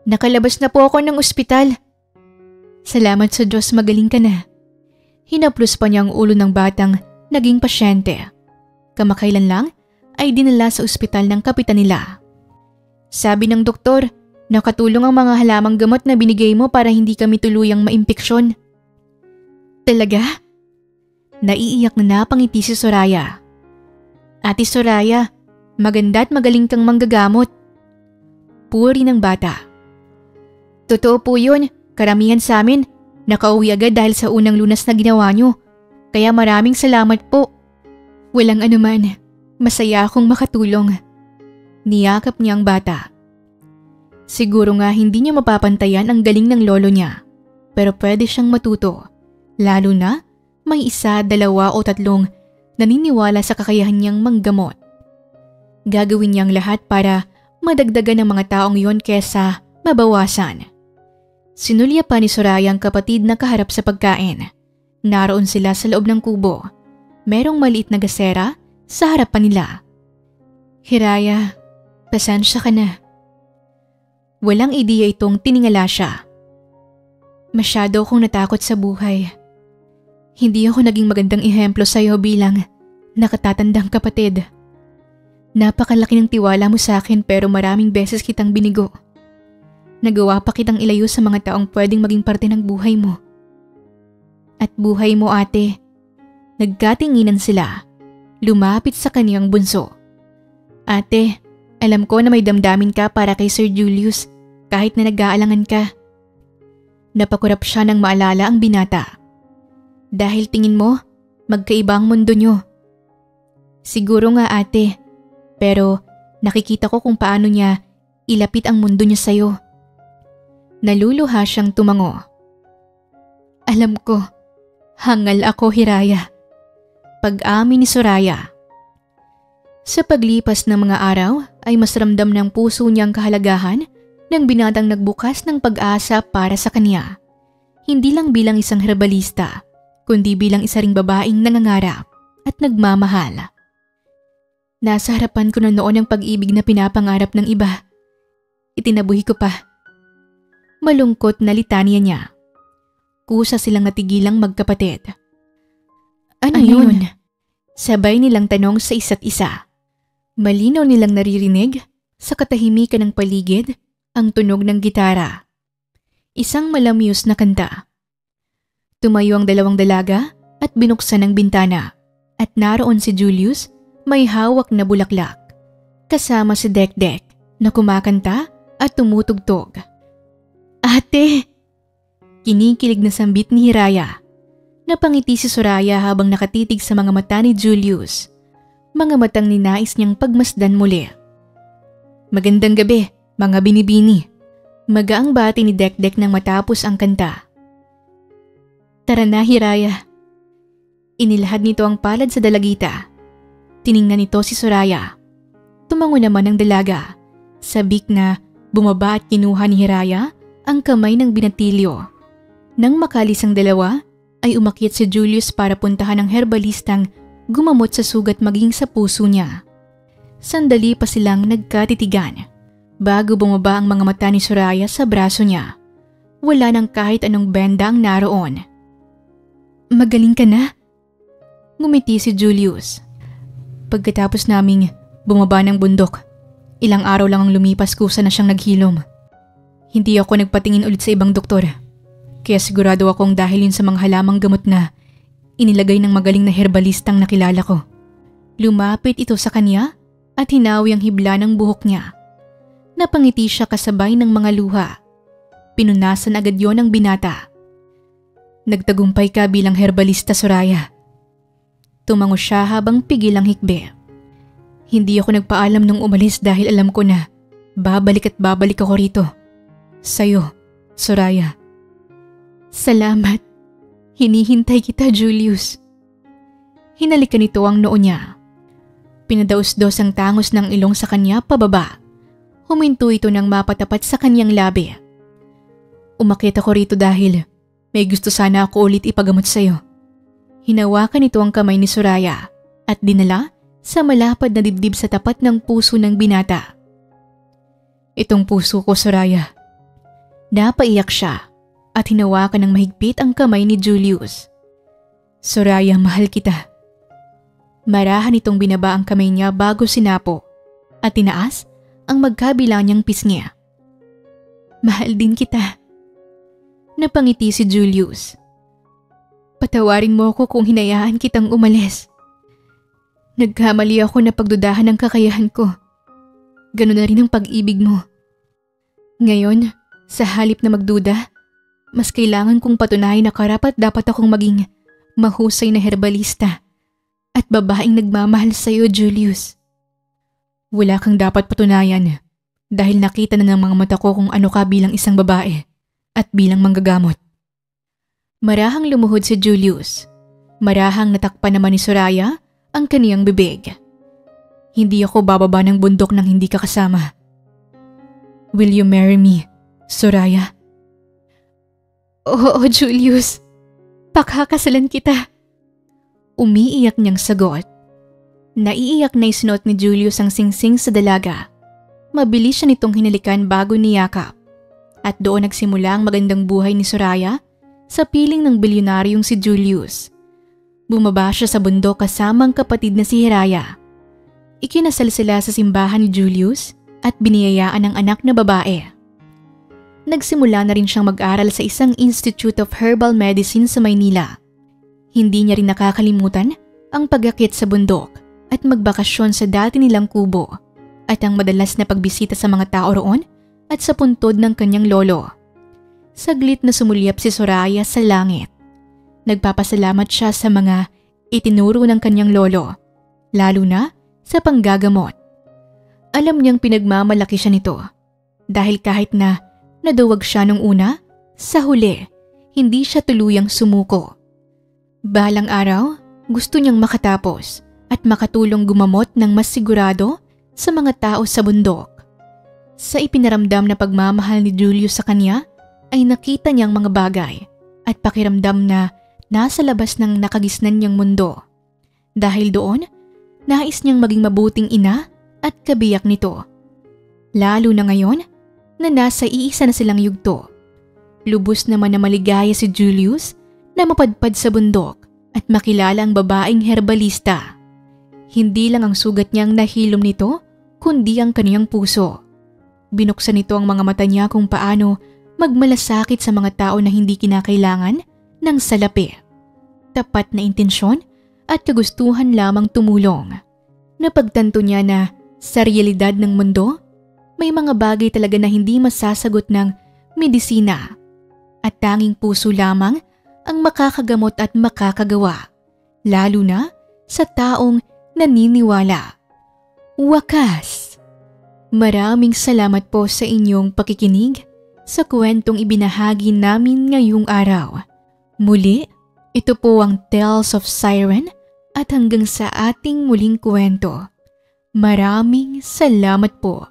Nakalabas na po ako ng ospital. Salamat sa Diyos, magaling ka na. Hinaplos pa niya ang ulo ng batang naging pasyente. Kamakailan lang ay dinala sa ospital ng kapitan nila. Sabi ng doktor, nakatulong ang mga halamang gamot na binigay mo para hindi kami tuluyang maimpeksyon. Talaga? Naiiyak na napangiti si Soraya. Ate Soraya, maganda at magaling kang manggagamot. Puri ng bata. Totoo po yun, karamihan sa amin, nakauwi agad dahil sa unang lunas na ginawa nyo. Kaya maraming salamat po. Walang anuman, masaya akong makatulong. Niyakap niya ang bata. Siguro nga hindi niya mapapantayan ang galing ng lolo niya, pero pwede siyang matuto, lalo na may isa, dalawa o tatlong naniniwala sa kakayahan niyang manggamot. Gagawin niyang lahat para madagdagan ng mga taong yon kesa mabawasan. Sinulya pa ni Soraya ang kapatid na kaharap sa pagkain. Naroon sila sa loob ng kubo. Merong maliit na gasera sa harapan nila. Hiraya, pasensya ka na. Walang ideya itong tiningala siya. Masyado akong natakot sa buhay. Hindi ako naging magandang ehemplo sa iyo bilang nakatatandang kapatid. Napakalaki ng tiwala mo sa akin pero maraming beses kitang binigo. Nagawa pa kitang ilayo sa mga taong pwedeng maging parte ng buhay mo. At buhay mo ate. Nagkatinginan sila. Lumapit sa kaniyang bunso. Ate, alam ko na may damdamin ka para kay Sir Julius kahit na nag-aalangan ka. Napakurap siya nang maalala ang binata. Dahil tingin mo, magkaiba ang mundo nyo. Siguro nga ate, pero nakikita ko kung paano niya ilapit ang mundo niya sa'yo. Naluluha siyang tumango. Alam ko, hangal ako Hiraya. Pag-amin ni Soraya. Sa paglipas ng mga araw ay mas ramdam ng puso niyang kahalagahan ng binatang nagbukas ng pag-asa para sa kanya. Hindi lang bilang isang herbalista, kundi bilang isa ring babaeng nangangarap at nagmamahal. Nasa harapan ko na noon ang pag-ibig na pinapangarap ng iba. Itinabuhi ko pa. Malungkot na litanya niya. Kusa silang natigilang magkapatid. Ano yun? Sabay nilang tanong sa isa't isa. Malinaw nilang naririnig sa katahimikan ng paligid ang tunog ng gitara. Isang malamyos na kanta. Tumayo ang dalawang dalaga at binuksan ang bintana at naroon si Julius may hawak na bulaklak. Kasama si Dekdek na kumakanta at tumutugtog. Ate! Kinikilig na sambit ni Hiraya. Napangiti si Soraya habang nakatitig sa mga mata ni Julius. Mga matang ninais niyang pagmasdan muli. Magandang gabi, mga binibini. Magaang bati ni Dekdek nang matapos ang kanta. Tara na Hiraya. Inilahad nito ang palad sa dalagita. Tiningnan nito si Soraya. Tumango naman ang dalaga. Sabik na bumaba at kinuha ni Hiraya ang kamay ng binatilyo. Nang makalis ang dalawa, ay umakyat si Julius para puntahan ang herbalistang gumamot sa sugat maging sa puso niya. Sandali pa silang nagkatitigan bago bumaba ang mga mata ni Soraya sa braso niya. Wala nang kahit anong benda ang naroon. Magaling ka na? Ngumiti si Julius. Pagkatapos naming bumaba ng bundok, ilang araw lang ang lumipas kusa na siyang naghilom. Hindi ako nagpatingin ulit sa ibang doktor. Kaya sigurado akong dahil yun sa mga halamang gamot na inilagay ng magaling na herbalistang nakilala ko. Lumapit ito sa kanya at hinawi ang hibla ng buhok niya. Napangiti siya kasabay ng mga luha. Pinunasan agad yon ng binata. Nagtagumpay ka bilang herbalista, Soraya. Tumango siya habang pigil ang hikbi. Hindi ako nagpaalam nung umalis dahil alam ko na babalik at babalik ako rito. Sa'yo, Soraya. Salamat. Hinihintay kita, Julius. Hinalikan nito ang noo niya. Pinadaos-dos ang tangos ng ilong sa kanya pababa. Huminto ito nang mapatapat sa kanyang labi. Umakyat ako rito dahil may gusto sana ako ulit ipagamot sa'yo. Hinawakan nito ang kamay ni Soraya at dinala sa malapad na dibdib sa tapat ng puso ng binata. Itong puso ko, Soraya. Napaiyak siya at hinawakan ng mahigpit ang kamay ni Julius. Soraya, mahal kita. Marahan itong binaba ang kamay niya bago sinapo at tinaas ang magkabila niyang pisngi. Mahal din kita. Napangiti si Julius. Patawarin mo ako kung hinayaan kitang umalis. Nagkamali ako na pagdudahan ng kakayahan ko. Ganun na rin ang pag-ibig mo. Ngayon, sa halip na magduda, mas kailangan kong patunayan na karapat dapat akong maging mahusay na herbalista at babaeng nagmamahal sa iyo, Julius. Wala kang dapat patunayan dahil nakita na ng mga mata ko kung ano ka bilang isang babae at bilang manggagamot. Marahang lumuhod si Julius. Marahang natakpan naman ni Soraya ang kaniyang bibig. Hindi ako bababa ng bundok nang hindi ka kasama. Will you marry me, Soraya? Oo, Julius. Pakakasalan kita. Umiiyak niyang sagot. Naiiyak na isuot ni Julius ang singsing sa dalaga. Mabilis siya nitong hinalikan bago niyakap. At doon nagsimula ang magandang buhay ni Soraya sa piling ng bilyonaryong si Julius. Bumaba siya sa bundok kasama ang kapatid na si Hiraya. Ikinasal sila sa simbahan ni Julius at biniyayaan ang anak na babae. Nagsimula na rin siyang mag-aral sa isang Institute of Herbal Medicine sa Maynila. Hindi niya rin nakakalimutan ang pag-akyat sa bundok at magbakasyon sa dati nilang kubo at ang madalas na pagbisita sa mga tao roon at sa puntod ng kanyang lolo. saglit na sumulyap si Soraya sa langit. Nagpapasalamat siya sa mga itinuro ng kanyang lolo, lalo na sa panggagamot. Alam niyang pinagmamalaki siya nito dahil kahit na naduwag siya nung una, sa huli, hindi siya tuluyang sumuko. Balang araw, gusto niyang makatapos at makatulong gumamot ng mas sigurado sa mga tao sa bundok. Sa ipinaramdam na pagmamahal ni Julius sa kanya, ay nakita niyang mga bagay at pakiramdam na nasa labas ng nakagisnan niyang mundo. Dahil doon, nais niyang maging mabuting ina at kabiyak nito. Lalo na ngayon na nasa iisa na silang yugto. Lubos naman na maligaya si Julius na mapadpad sa bundok at makilala ang babaeng herbalista. Hindi lang ang sugat niyang nahilom nito, kundi ang kaniyang puso. Binuksan nito ang mga mata niya kung paano magmalasakit sa mga tao na hindi kinakailangan ng salapi. Tapat na intensyon at kagustuhan lamang tumulong. Napagtanto niya na sa realidad ng mundo, may mga bagay talaga na hindi masasagot ng medisina at tanging puso lamang ang makakagamot at makakagawa, lalo na sa taong naniniwala. Wakas! Maraming salamat po sa inyong pakikinig sa kwentong ibinahagi namin ngayong araw. Muli, ito po ang Tales of Siren at hanggang sa ating muling kwento. Maraming salamat po.